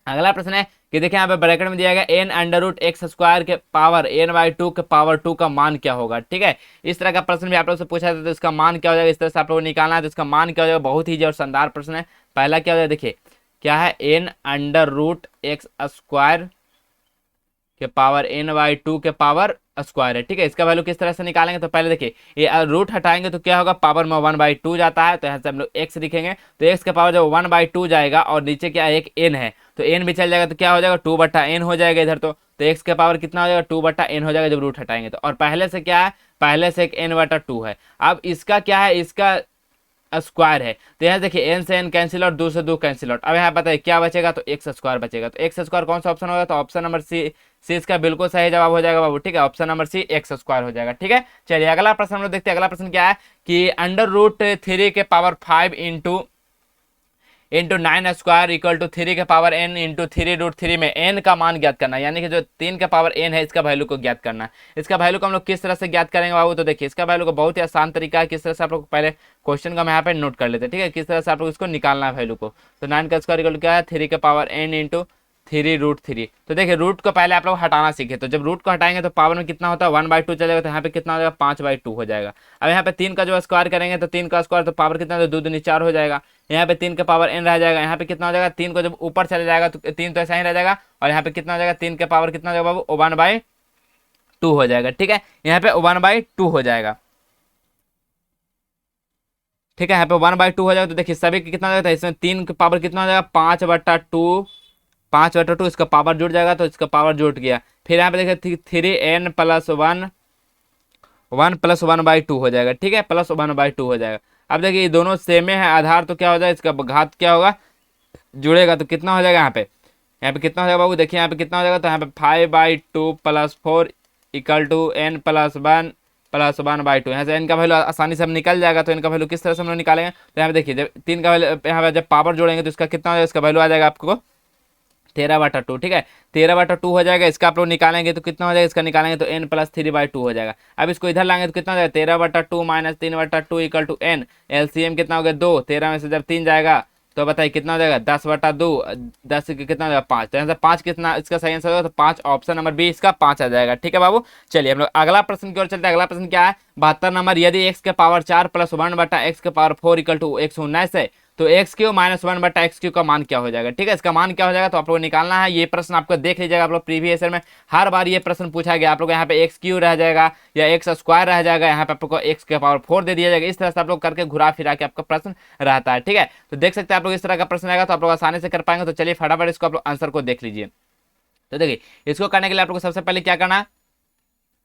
अगला प्रश्न है कि देखिए यहाँ पे ब्रैकेट में दिया गया n√x² के पावर n/2 के पावर 2 का मान क्या होगा, ठीक है। इस तरह का प्रश्न भी आप लोग से पूछा था, तो इसका मान क्या हो जाएगा, इस तरह से आप लोग निकालना है, तो इसका मान क्या हो जाएगा, बहुत ही और शानदार प्रश्न है। पहला क्या हो जाएगा, देखिए क्या है, n√x² के पावर n/2 के पावर स्क्वायर है, ठीक है। इसका वैल्यू किस तरह से निकालेंगे, तो पहले देखिए ये रूट हटाएंगे तो क्या होगा, पावर में 1/2 जाता है, तो यहाँ से हम लोग x लिखेंगे, तो x के पावर जब 1/2 जाएगा और नीचे क्या है, एक n है, तो n भी चल जाएगा, तो क्या हो जाएगा 2/n हो जाएगा इधर, तो x के पावर कितना हो जाएगा, 2/n हो जाएगा जब रूट हटाएंगे तो। और पहले से क्या है, पहले से एक n/2 है। अब इसका क्या है, इसका स्क्वायर है, तो यहाँ देखिए n से n कैंसिल आउट, 2 से 2 कैंसिल आउट। अब यहाँ बताइए क्या बचेगा, तो x² बचेगा, तो x² कौन सा ऑप्शन होगा, तो ऑप्शन नंबर सी इसका बिल्कुल सही जवाब हो जाएगा बाबू, ठीक है, ऑप्शन नंबर सी x² हो जाएगा, ठीक है। चलिए अगला प्रश्न हम लोग देखते हैं। अगला प्रश्न क्या है कि √3 के power 5 into into 9 square equal to 3 के पावर n इंटू 3√3 में n का मान ज्ञात करना है, यानी कि जो 3 के पावर n है इसका वैल्यू को ज्ञात करना है। इसका वैल्यू को हम लोग किस तरह से ज्ञात करेंगे बाबू, तो देखिए इसका वैल्यू को बहुत ही आसान तरीका है, किस तरह से आप लोग पहले क्वेश्चन का हम यहाँ पे नोट कर लेते हैं, ठीक है, किस तरह से आप लोग इसको निकालना है वैल्यू को। तो 9 का स्क्वायर इक्वल टू क्या है, 3 के पावर n इंटू 3√3। तो देखिए रूट को पहले आप लोग हटाना सीखे, तो जब रूट को हटाएंगे तो पावर में कितना होता है 1/2 चलेगा, तो यहाँ पे कितना हो जाएगा 5/2 हो जाएगा। अब यहाँ पे 3 का जो स्क्वायर करेंगे तो 3 का स्क्वायर तो पावर कितना, तो 2 दूनी 4 हो जाएगा। यहाँ पे 3 का पावर n रह जाएगा, यहाँ पे कितना हो जाएगा 3 को जब ऊपर चले जाएगा तो 3 तो ऐसा ही रह जाएगा, और यहाँ पे कितना हो जाएगा 3 के पावर कितना हो जाएगा बाबू 1/2 हो जाएगा, ठीक है, यहाँ पे 1/2 हो जाएगा, ठीक है, यहाँ पे 1/2 हो जाएगा। तो देखिए सभी कितना हो जाएगा, इसमें 3 के पावर कितना हो जाएगा 5/2, 5/2 इसका पावर जुड़ जाएगा, तो इसका पावर जुट गया। फिर यहाँ पे देखिए 3n प्लस 1 प्लस 1/2 हो जाएगा, ठीक है, प्लस 1/2 हो जाएगा। अब देखिए ये दोनों सेम है आधार, तो क्या हो जाएगा इसका घात क्या होगा जुड़ेगा, तो कितना हो जाएगा यहाँ पे कितना हो जाएगा बाबू, देखिए यहाँ पे कितना हो जाएगा, तो यहाँ पे 5/2 plus 4 equal to n plus 1 plus 1/2। यहाँ से n का वैल्यू आसानी से हम निकल जाएगा, तो इनका वैल्यू किस तरह से हम लोग निकालेंगे, तो यहाँ पे देखिए जब 3 का वैल्यू यहाँ पे जब पावर जोड़ेंगे तो इसका कितना हो जाएगा, इसका वैल्यू आ जाएगा आपको 13/2, ठीक है, 13/2 हो जाएगा। इसका आप लोग निकालेंगे तो कितना हो जाएगा, इसका निकालेंगे तो n प्लस 3/2 हो जाएगा। अब इसको इधर लाएंगे तो कितना हो जाएगा 13/2 minus 3/2 equal to n, LCM कितना हो गया 2, 13 में से जब 3 जाएगा तो बताइए कितना हो जाएगा 10/2, 10 कितना हो जाएगा 5, तो यहाँ से 5 कितना इसका सही आंसर होगा, तो 5 ऑप्शन नंबर बी इसका 5 आ जाएगा, ठीक है बाबू। चलिए हम लोग अगला प्रश्न की ओर चलते हैं। अगला प्रश्न क्या है 72 नंबर, यदि x के पावर 4 प्लस 1/x के पावर 4 इक्वल टू 119 है तो x³ माइनस 1/x³ का मान क्या हो जाएगा, ठीक है, इसका मान क्या हो जाएगा, तो आप लोग को निकालना है। ये प्रश्न आपको देख लीजिएगा, आप लोग प्रीवियस ईयर में हर बार ये प्रश्न पूछा गया, आप लोग यहाँ पे x³ रह जाएगा या x² रह जाएगा, यहाँ पे आपको x के पावर 4 दे दिया जाएगा, इस तरह से आप लोग करके घुरा फिरा के आपका प्रश्न रहता है, ठीक है। तो देख सकते हैं आप लोग इस तरह का प्रश्न आएगा तो आप लोग आसानी से कर पाएंगे। तो चलिए फटाफट इसको आप लोग आंसर को देख लीजिए। तो देखिए इसको करने के लिए आप लोग को सबसे पहले क्या करना है,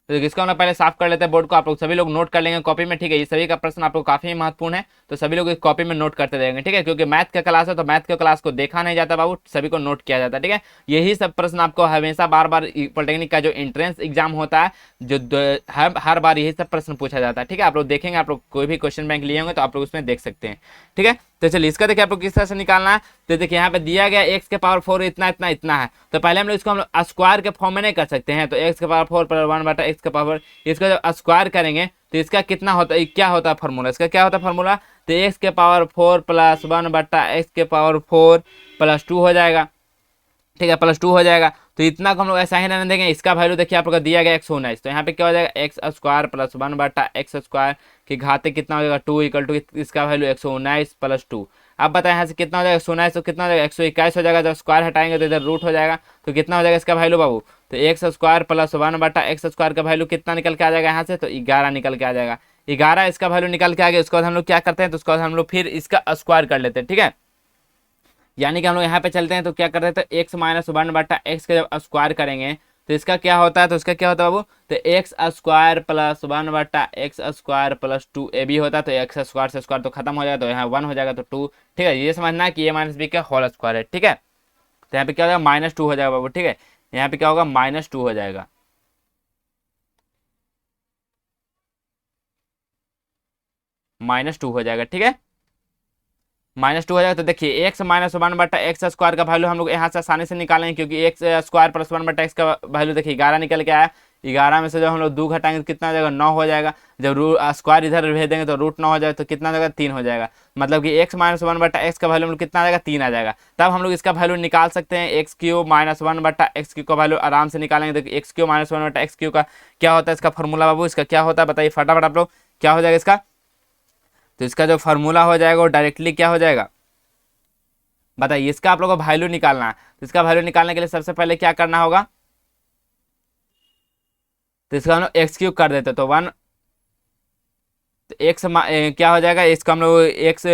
तो इसको हम लोग पहले साफ कर लेते हैं बोर्ड को, आप लोग सभी लोग नोट कर लेंगे कॉपी में, ठीक है, ये सभी का प्रश्न आप लोग काफी महत्वपूर्ण है, तो सभी लोग इस कॉपी में नोट करते रहेंगे, ठीक है, क्योंकि मैथ का क्लास है तो मैथ के क्लास को देखा नहीं जाता बाबू, सभी को नोट किया जाता है, ठीक है। यही सब प्रश्न आपको हमेशा बार बार पॉलिटेक्निक का जो एंट्रेंस एग्जाम होता है जो हर बार यही सब प्रश्न पूछा जाता है, ठीक है। आप लोग देखेंगे, आप लोग कोई भी क्वेश्चन बैंक लिए होंगे तो आप लोग उसमें देख सकते हैं, ठीक है। तो चलिए इसका देखिए आप लोग किस तरह से निकालना है। तो देखिए यहाँ पे दिया गया x के पावर 4 इतना इतना इतना है, तो पहले हम लोग इसको हम लोग स्क्वायर के फॉर्म में नहीं कर सकते हैं, तो x के पावर 4 प्लस 1/x के पावर, इसको जब स्क्वायर करेंगे तो इसका कितना होता है, क्या होता है फॉर्मूला, इसका क्या होता है फॉर्मूला, तो x के पावर 4 प्लस 1/x के पावर 4 प्लस 2 हो जाएगा, ठीक है, प्लस 2 हो जाएगा। तो इतना को हम लोग ऐसा ही रहने देंगे। इसका वैल्यू देखिए आप लोग दिया गया 119, तो यहाँ पे क्या हो जाएगा x² प्लस 1/x² की घाते कितना हो जाएगा 2 इक्वल टू इसका वैल्यू 119 प्लस 2। अब बताएं यहाँ से कितना हो जाएगा 119, तो कितना हो जाएगा 121 हो जाएगा, जब स्क्वायर हटाएंगे तो इधर रूट हो जाएगा, तो कितना हो जाएगा इसका वैल्यू बाबू, तो x² प्लस 1/x² का वैल्यू कितना निकल के आ जाएगा यहाँ से, तो 11 निकल के आ जाएगा। 11 इसका वैल्यू निकल के आ गया। उसके बाद हम लोग क्या करते हैं, तो उसके बाद हम लोग फिर इसका स्क्वायर कर लेते हैं, ठीक है, यानी कि हम लोग यहाँ पे चलते हैं तो क्या करते हैं, तो x माइनस 1/x का जब स्क्वायर करेंगे तो इसका क्या होता है, तो इसका क्या होता है बाबू, तो x² plus 1/x² plus 2 A B होता है, तो x² से स्क्वायर तो खत्म हो जाएगा, तो यहाँ 1 हो जाएगा तो 2, ठीक है। ये समझना है कि a माइनस बी का होल स्क्वायर है, ठीक है। तो यहाँ पे क्या हो जाएगा -2 हो जाएगा बाबू, ठीक है, यहाँ पे क्या होगा -2 हो जाएगा, -2 हो जाएगा, ठीक है, -2 हो जाएगा। तो देखिए x माइनस 1/x² का वैल्यू हम लोग यहाँ से आसानी से निकालेंगे, क्योंकि x² प्लस 1/x का वैल्यू देखिए 11 निकल के आया। 11 में से जब हम लोग 2 घटाएंगे तो कितना हो जाएगा 9 हो जाएगा। जब स्क्वायर इधर भेज देंगे तो √9 हो जाएगा, तो कितना हो जाएगा 3 हो जाएगा। मतलब कि x माइनस 1/x का वैल्यू हम लोग कितना आ जाएगा 3 आ जाएगा। तब हम लोग इसका वैल्यू निकाल सकते हैं, x³ माइनस 1/x³ का वैल्यू आराम से निकालेंगे। तो x³ माइनस 1/x³ का क्या होता है इसका फॉर्मूला बाबू, इसका क्या होता है बताइए फटाफट आप लोग, क्या हो जाएगा इसका, तो इसका जो फॉर्मूला हो जाएगा वो डायरेक्टली क्या हो जाएगा बताइए। इसका आप लोगों को वैल्यू निकालना है, तो इसका वैल्यू निकालने के लिए सबसे पहले क्या करना होगा, तो इसका हम लोग x³ कर देते, तो 1 तो x क्या हो जाएगा, इसका हम लोग x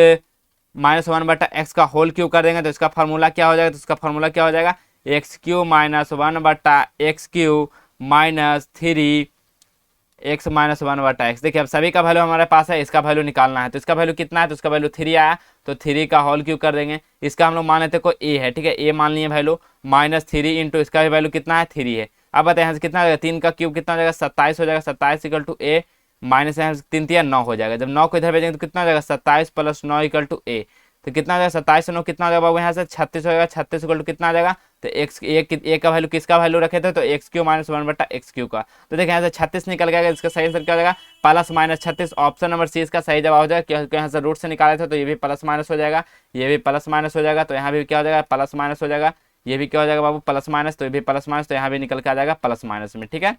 माइनस 1/x का होल क्यूब कर देंगे, तो इसका फॉर्मूला क्या हो जाएगा, तो इसका फॉर्मूला क्या हो जाएगा x³ minus 1/x³ minus 3x minus 1/x। देखिए अब सभी का वैल्यू हमारे पास है, इसका वैल्यू निकालना है, तो इसका वैल्यू कितना है, तो इसका वैल्यू 3 आया, तो 3 का होल क्यूब कर देंगे। इसका हम लोग मान लेते को a है, ठीक है, a मान लिए वैल्यू -3 इंटू इसका भी वैल्यू कितना है 3 है। अब बताए यहाँ से कितना हो जाएगा, 3 का क्यूब कितना हो जाएगा 27 हो जाएगा, 27 इक्वल टू a माइनस यहाँ से 3 3 9 हो जाएगा। जब 9 को इधर भेजेंगे तो कितना हो जाएगा 27 प्लस 9 इक्वल टू a, तो कितना हो जाएगा 27 से 9 कितना हो जाएगा बाबू यहाँ से 36 हो जाएगा। 36 इक्वल टू कितना आ जाएगा, तो एक्स ए का वैल्यू किसका वैल्यू रखे थे, तो x Q minus 1/x Q का। तो देखिए यहाँ से 36 निकल गया, इसका सही आंसर क्या हो जाएगा plus minus 36। Option number C इसका सही जवाब हो जाएगा, क्योंकि यहाँ से रूट से निकाले थे तो ये भी प्लस माइनस हो जाएगा, ये भी प्लस माइनस हो जाएगा, तो यहाँ भी क्या हो जाएगा प्लस माइनस हो जाएगा, ये भी क्या हो जाएगा बाबू प्लस माइनस, तो ये भी प्लस माइनस, तो यहाँ भी निकल के आ जाएगा प्लस माइनस में। ठीक है,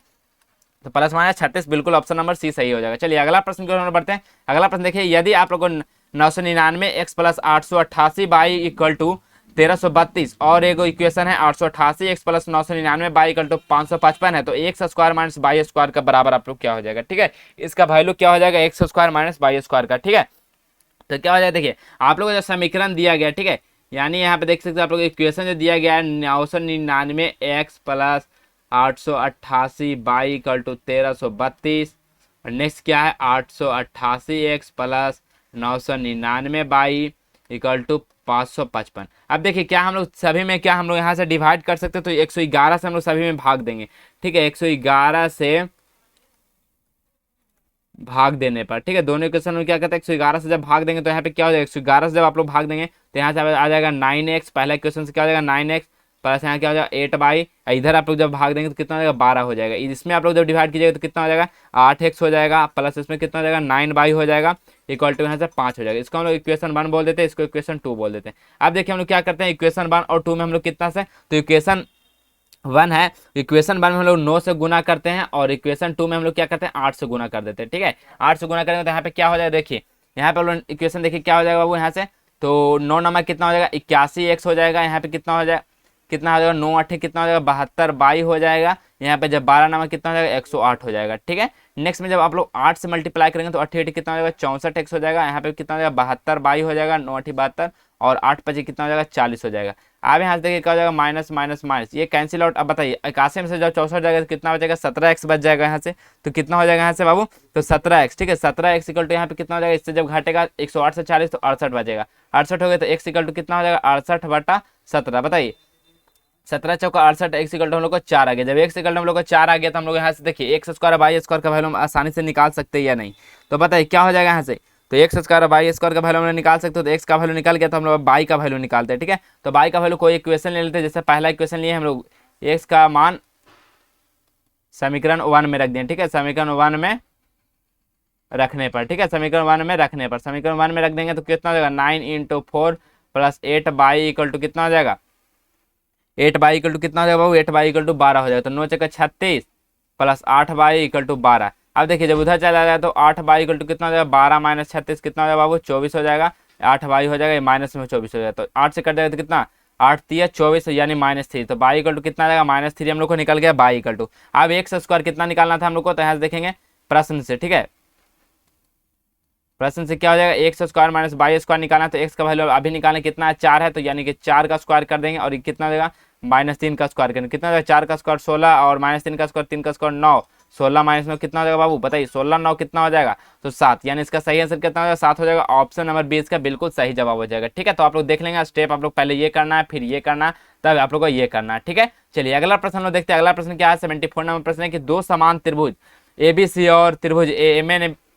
तो प्लस माइनस 36 बिल्कुल ऑप्शन नंबर सी सही हो जाएगा। चलिए अगला प्रश्न की ओर बढ़ते हैं। अगला प्रश्न देखिए, यदि आप लोगों को 999 x plus 888 y equal to 1332 और एक इक्वेशन है 888 x plus 999 y equal to 555 है, तो x square minus y square का बराबर आप लोग क्या हो जाएगा। ठीक है, इसका वैल्यू क्या हो जाएगा x square minus y square का। ठीक है, तो क्या हो जाएगा देखिए आप लोगों को जो समीकरण दिया गया, ठीक है, यानी यहाँ पे देख सकते हैं आप लोग इक्वेशन जो दिया गया है 999 x plus 888 y equal to 1332, और नेक्स्ट क्या है 888 x plus 999 y equal to 555। अब देखिए क्या हम लोग सभी में क्या हम लोग यहाँ से डिवाइड कर सकते हैं, तो 111 से हम लोग सभी में भाग देंगे। ठीक है, 111 से भाग देने पर, ठीक है, दोनों इक्वेशन में क्या कहते हैं 111 से जब भाग देंगे तो यहाँ पे क्या हो जाएगा 111 से जब आप लोग भाग देंगे तो यहाँ से आ जाएगा 9x, पहला इक्वेशन से क्या हो जाएगा 9x प्लस यहाँ क्या हो जाएगा 8 बाई, इधर आप लोग जब भाग देंगे तो कितना हो जाएगा 12 हो जाएगा। इसमें आप लोग जब डिवाइड कीजिएगा तो कितना हो जाएगा 8x हो जाएगा, प्लस इसमें कितना हो जाएगा 9 बाई हो जाएगा, इक्वल टू यहाँ से 5 हो जाएगा। इसको हम लोग इक्वेशन 1 बोल देते हैं, इसको इक्वेशन 2 बोल देते हैं। अब देखिए हम लोग क्या करते हैं इक्वेशन 1 और 2 में हम लोग कितना से, तो इक्वेशन 1 है, इक्वेशन 1 में हम लोग 9 से गुना करते हैं और इक्वेशन 2 में हम लोग क्या करते हैं 8 से गुना कर देते हैं। ठीक है, 8 से गुना करेंगे तो यहाँ पे क्या हो जाएगा देखिए, यहाँ पे हम लोग इक्वेशन देखिए क्या हो जाएगा बाबू यहाँ से, तो 9 नंबर कितना हो जाएगा 81x हो जाएगा, यहाँ पे कितना हो जाएगा 9 8 कितना हो जाएगा 72 बाई हो जाएगा, यहाँ पे जब 12 नंबर कितना हो जाएगा 108 हो जाएगा। ठीक है, नेक्स्ट में जब आप लोग 8 से मल्टीप्लाई करेंगे तो 8 कितना हो जाएगा 64x हो जाएगा, यहाँ पे कितना हो जाएगा 72 बाई हो जाएगा, 9 8 72 और 8 5 कितना हो जाएगा 40 हो जाएगा। अब यहाँ से देखिए क्या हो जाएगा माइनस माइनस माइनस, ये कैंसिल आउट। अब बताइए 81 में से जब 64 जाएगा तो कितना बचेगा 17x बच जाएगा यहाँ से, तो कितना हो जाएगा यहाँ से बाबू, तो 17x। ठीक है, 17x इक्वल टू यहाँ पे कितना हो जाएगा, इससे जब घटेगा 108 से 40 तो 68 बचेगा, 68 हो गया तो x इक्वल टू कितना हो जाएगा 68/17। बताइए 17 चौका 68, एक्स इक्वल टू हम लोग को 4 आ गया। जब एक्स इक्वल टू हम लोग को 4 आ गया तो हम लोग यहाँ से देखिए एक्स स्क्वायर बाई स्क्वायर का वैल्यू हम आसानी से निकाल सकते हैं या नहीं, तो बताइए क्या हो जाएगा यहाँ से, तो एक्स स्क्वायर बाई स्क्वायर का वैल्यू हम लोग निकाल सकते हो, तो एक्स का वैल्यू निकल गया तो हम लोग बाई का वैल्यू निकालते हैं। ठीक है, तो बाई का वैल्यू कोई इक्वेशन ले लेते हैं, जैसे पहला इक्वेशन लिए हम लोग एक्स का मान समीकरण 1 में रख दें। ठीक है, समीकरण 1 में रखने पर, ठीक है, समीकरण 1 में रखने पर, समीकरण 1 में रख देंगे तो कितना हो जाएगा 9 × 4 प्लस 8 बाई इक्वल टू कितना हो जाएगा 8 बाई इक्वल टू कितना हो जाएगा बाबू 8 बाई इक्वल टू 12 हो जाएगा, तो 9 चक्का 36 प्लस 8 बाई इक्वल टू 12। अब देखिए जब उधर चला जाए तो 8 बाई इक्वल टू कितना हो जाएगा 12 माइनस 36 कितना हो जाएगा बाबू 24 हो जाएगा, 8 बाई हो जाएगा माइनस में 24 हो जाएगा, तो 8 से कट जाएगा तो कितना 8 3 24 यानी -3, तो बाई इक्वल टू कितना आ जाएगा -3 हम लोग को निकल गया बाई इक्वल टू। अब एक्स स्क्वायर कितना निकालना था हम लोग को, तो यहाँ से देखेंगे प्रश्न से। ठीक है, प्रश्न से क्या हो जाएगा x square minus y square निकालना, तो एक्स का वैल्यू अभी निकालना कितना है 4 है, तो यानी कि 4 का स्क्वायर कर देंगे और कितना हो जाएगा -3 का स्क्वायर करेंगे, कितना हो जाएगा 4 का स्क्वायर 16 और -3 का स्क्वायर 3 का स्क्वायर 9, 16 माइनस में कितना हो जाएगा बाबू बताइए 16 9 कितना हो जाएगा, तो 7, यानी इसका सही आंसर कितना हो जाएगा 7 हो जाएगा। ऑप्शन नंबर 20 का बिल्कुल सही जवाब हो जाएगा। ठीक है, तो आप लोग देख लेंगे स्टेप, आप लोग पहले ये करना है फिर ये करना है तब आप लोग को ये करना है। ठीक है, चलिए अगला प्रश्न लोग देखते हैं। अगला प्रश्न क्या है 74 नंबर प्रश्न है कि दो समान त्रिभुज ABC और त्रिभुज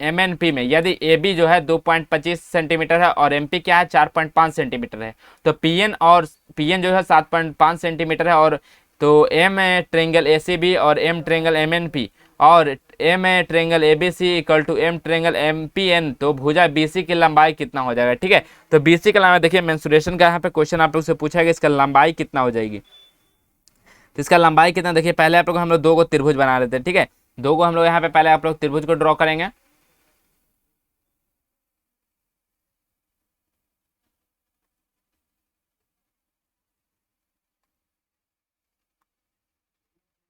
MNP में यदि AB जो है 2.25 सेंटीमीटर है और MP क्या है 4.5 सेंटीमीटर है, तो PN जो है 7.5 सेंटीमीटर है, और तो M ट्रेंगल ACB और M ट्रेंगल MNP और M triangle ABC equal to M triangle MPN, तो भुजा BC की लंबाई कितना हो जाएगा। ठीक है, तो BC की लंबाई देखिए मेंसुरेशन का यहाँ पे क्वेश्चन आप लोग से पूछा गया इसका लंबाई कितना हो जाएगी, तो इसका लंबाई कितना देखिए पहले आप लोग हम लोग दो को त्रिभुज बना लेते हैं। ठीक है, दो को हम लोग यहाँ पे पहले आप लोग त्रिभुज को ड्रॉ करेंगे।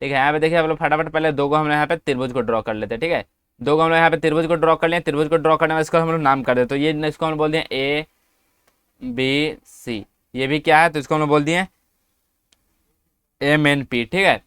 ठीक है, यहाँ पे देखिए आप लोग फटाफट पहले दो को हम लोग यहाँ पे त्रिभुज को ड्रॉ कर लेते हैं। ठीक है, दो को हम लोग यहाँ पे त्रिभुज को ड्रॉ कर लिए, त्रिभुज को ड्रॉ करने में इसको हम लोग नाम कर देते, तो ये इसको हम बोल दिए ABC, ये भी क्या है तो इसको हम लोग बोल दिए MNP। ठीक है,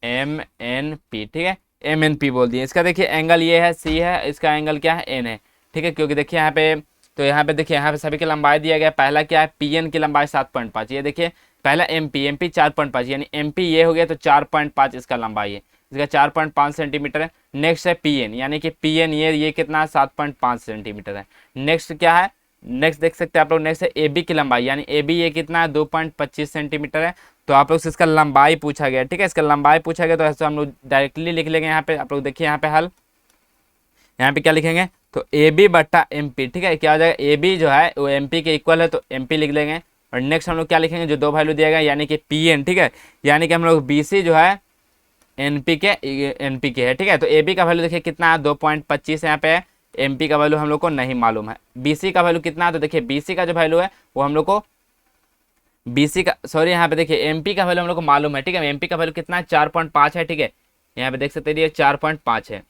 MNP, ठीक है MNP बोल दिए। इसका देखिए एंगल ये है C है, इसका एंगल क्या है N है। ठीक है, क्योंकि देखिए यहाँ पे तो यहाँ पे देखिए यहाँ पे सभी की लंबाई दिया गया, पहला क्या है PN की लंबाई 7.5, ये देखिए पहला MP 4.5 यानी MP ये हो गया तो 4.5 इसका लंबाई है, इसका 4.5 सेंटीमीटर है। नेक्स्ट है PN यानी कि PN ये कितना है 7.5 सेंटीमीटर है। नेक्स्ट क्या है नेक्स्ट देख सकते हैं आप लोग, नेक्स्ट है ए बी की लंबाई, यानी ए बी ये कितना है 2.25 सेंटीमीटर है। तो आप लोग से इसका लंबाई पूछा गया, ठीक है, इसका लंबाई पूछा गया तो ऐसे हम लोग डायरेक्टली लिख लेंगे यहाँ पे। आप लोग देखिए यहाँ पे हल, यहाँ पे क्या लिखेंगे, तो ए बी बट्टा एम पी, ठीक है, क्या हो जाएगा, ए बी जो है वो एम पी के इक्वल है तो एम पी लिख लेंगे। और नेक्स्ट हम लोग क्या लिखेंगे, जो दो वैल्यू दिया गया यानी कि पी एन, ठीक है, यानी कि हम लोग बी सी जो है एन पी के है, ठीक है। तो ए बी का वैल्यू देखिए कितना है 2.25 यहाँ पे है, एम पी का वैल्यू हम लोग को नहीं मालूम है। बी सी का वैल्यू कितना है, तो देखिए बी सी का जो वैल्यू है वो हम लोग को बीसी का, सॉरी यहाँ पे देखिए एमपी का वैल्यू हम लोग को मालूम है, ठीक है, एमपी का वैल्यू कितना है 4.5 है, ठीक है, यहाँ पे देख सकते हैं ये 4.5 है,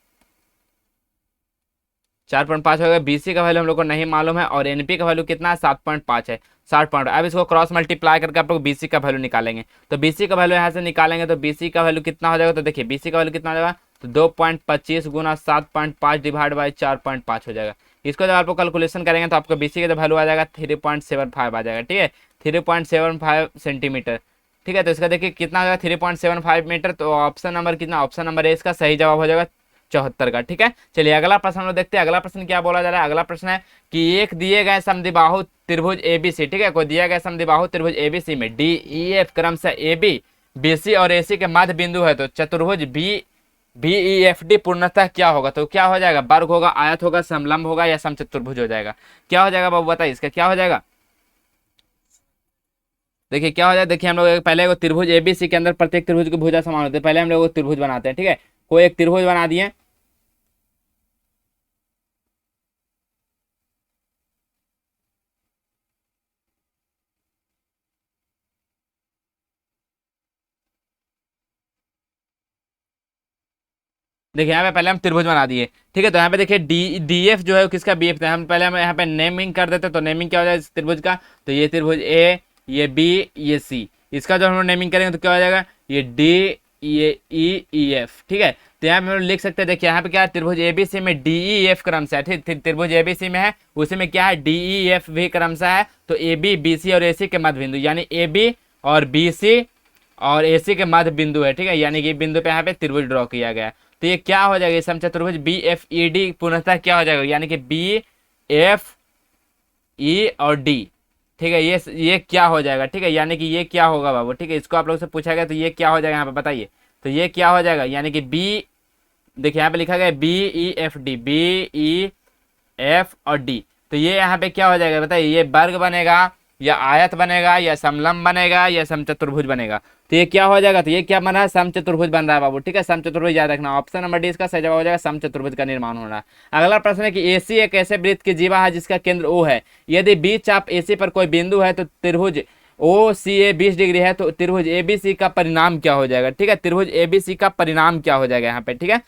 4.5 हो गया। बीसी का वैल्यू हम लोग को नहीं मालूम है और एनपी का वैल्यू कितना है 7.5 है, 60 अब इसको क्रॉस मल्टीप्लाई करके आप लोग बीसी का वैल्यू निकालेंगे। तो बीसी का वैल्यू यहाँ से निकालेंगे तो बीसी का वैल्यू कितना हो जाएगा, तो देखिए बीसी का वैल्यू कितना हो जाएगा, तो 2.25 गुना 7.5 डिवाइड बाई 4.5 हो जाएगा। इसको जब आप लोग कैलकुलेशन करेंगे तो आपको बीसी का जो वैल्यू आ जाएगा 3.75 आ जाएगा, ठीक है, 3.75 सेंटीमीटर, ठीक है। तो इसका देखिए कितना हो जाएगा 3.75 मीटर। तो ऑप्शन नंबर कितना, ऑप्शन नंबर ए इसका सही जवाब हो जाएगा 74 का, ठीक है। चलिए अगला प्रश्न हम लोग देखते हैं। अगला प्रश्न क्या बोला जा रहा है, अगला प्रश्न है कि एक दिए गए समद्विबाहु त्रिभुज एबीसी, ठीक है, कोई दिया गया समद्विबाहु त्रिभुज एबीसी में डी ई एफ क्रमशः ए बी बी सी और ए सी के मध्य बिंदु है, तो चतुर्भुज B B E F D पूर्णतः क्या होगा, तो क्या हो जाएगा, वर्ग होगा, आयत होगा, समलंब होगा या समचतुर्भुज हो जाएगा, क्या हो जाएगा बाबू बताइए इसका क्या हो जाएगा। देखिए क्या हो जाए, देखिए हम लोग पहले वो त्रिभुज एबीसी के अंदर प्रत्येक त्रिभुज की भुजा समान होती है, पहले हम लोग त्रिभुज बनाते हैं, ठीक है, कोई एक त्रिभुज बना दिए, देखिए यहाँ पे पहले हम त्रिभुज बना दिए, ठीक है। तो यहाँ पे देखिए डी डी एफ जो है किसका बी एफ था, हम पहले हम यहाँ पे नेमिंग कर देते तो नेमिंग क्या हो जाएगा इस त्रिभुज का, तो ये त्रिभुज ए, ये बी, ये सी, इसका जो हम लोग नेमिंग करेंगे तो क्या हो जाएगा, ये डी, ये ई, ई एफ, ठीक है। तो यहाँ पे हम लोग लिख सकते हैं, देखिए यहाँ पे क्या है, त्रिभुज एबीसी में डी ई एफ क्रम से है, ठीक, त्रिभुज एबीसी में है उसी में क्या है डी ई एफ भी क्रम से है, तो ए बी बी सी और ए सी के मध्य बिंदु, यानी ए बी और बी सी और ए सी के मध्य बिंदु है, ठीक है, यानी कि बिंदु पे यहाँ पे त्रिभुज ड्रॉ किया गया है। तो ये क्या हो जाएगा, समचतुर्भुज बी एफ ई डी पूर्णतः क्या हो जाएगा, यानी कि बी एफ ई और डी, ठीक है, ये क्या हो जाएगा, ठीक है, यानी कि ये क्या होगा बाबू, ठीक है, इसको आप लोग से पूछा गया तो ये क्या हो जाएगा यहाँ पे बताइए, तो ये क्या हो जाएगा, यानी कि बी, देखिए यहाँ पे लिखा गया B E F D, B E F और डी, तो ये यहाँ पे क्या हो जाएगा बताइए, ये वर्ग बनेगा या आयत बनेगा या समलंब बनेगा या समचतुर्भुज बनेगा, तो ये क्या हो जाएगा, तो ये क्या बन रहा है, समचतुर्भुज बन रहा है बाबू, ठीक है, समचतुर्भुज याद रखना, ऑप्शन नंबर डी इसका सही जवाब हो जाएगा, समचतुर्भुज का निर्माण हो रहा है। अगला प्रश्न है कि एसी एक ऐसे वृत्त की जीवा है जिसका केंद्र ओ है, यदि बी चाप एसी पर कोई बिंदु है तो त्रिभुज ओ सी ए 20 डिग्री है, तो त्रिभुज एबीसी का परिणाम क्या हो जाएगा, ठीक है, त्रिभुज एबीसी का परिणाम क्या हो जाएगा यहाँ पे, ठीक है।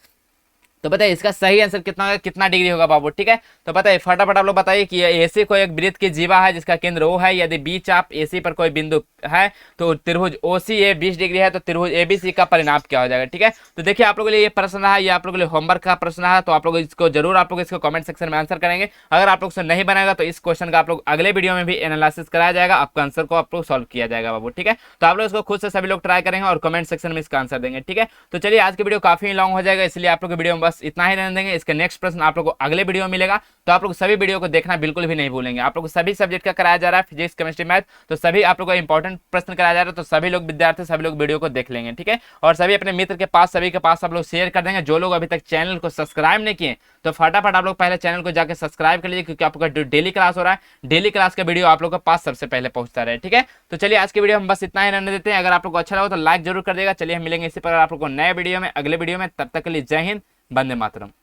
तो बताइए इसका सही आंसर कितना होगा, कितना डिग्री होगा बाबू, ठीक है। तो बताइए फटाफट आप लोग बताइए कि एसी को एक वृत्त की जीवा है जिसका केंद्र ओ है, यदि बी चाप एसी पर कोई बिंदु है तो त्रिभुज ओ सी ए 20 डिग्री है, तो त्रिभुज एबीसी का परिणाम क्या हो जाएगा, ठीक है। तो देखिए आप लोगों के लिए ये प्रश्न है, ये आप लोगों के लिए होमवर्क का प्रश्न है, तो आप लोग इसको जरूर आप लोग इसको कमेंट सेक्शन में आंसर करेंगे। अगर आप लोग से नहीं बनाएगा तो इस क्वेश्चन का आप लोग अगले वीडियो में भी एनालिसिस कराया जाएगा, आपका आंसर को आप लोग सॉल्व किया जाएगा बाबू, ठीक है। तो आप लोग इसको खुद से सभी लोग ट्राई करेंगे और कमेंट सेक्शन में इसका आंसर देंगे, ठीक है। तो चलिए आज की वीडियो काफी लॉन्ग हो जाएगा, इसलिए आप लोग की वीडियो में बस इतना ही रहने देंगे, इसके नेक्स्ट प्रश्न आप लोग को अगले वीडियो में मिलेगा, तो आप लोग सभी वीडियो को देखना बिल्कुल भी नहीं भूलेंगे। आप लोग सभी सब्जेक्ट का कराया जा रहा है, फिजिक्स केमिस्ट्री मैथ, तो सभी आप लोग को इंपॉर्टेंट प्रश्न कराया जा रहा है, तो सभी लोग विद्यार्थी सभी लोग वीडियो को देख लेंगे, ठीक है। और सभी अपने मित्र के पास सभी के पास आप लोग शेयर कर देंगे। जो लोग अभी तक चैनल को सब्सक्राइब नहीं किए तो फटाफट आप लोग पहले चैनल को जाकर सब्सक्राइब कर लीजिए, क्योंकि आपका डेली क्लास हो रहा है, डेली क्लास का वीडियो आप लोग के पास सबसे पहले पहुंचता रहे, ठीक है। तो चलिए आज की वीडियो हम बस इतना ही रहने देते हैं, अगर आप लोग को अच्छा लगा तो लाइक जरूर कर देगा। चलिए हम मिलेंगे इसी पर आप लोग को नए वीडियो में, अगले वीडियो में, तब तक के लिए जय हिंद, वंदे मातरम।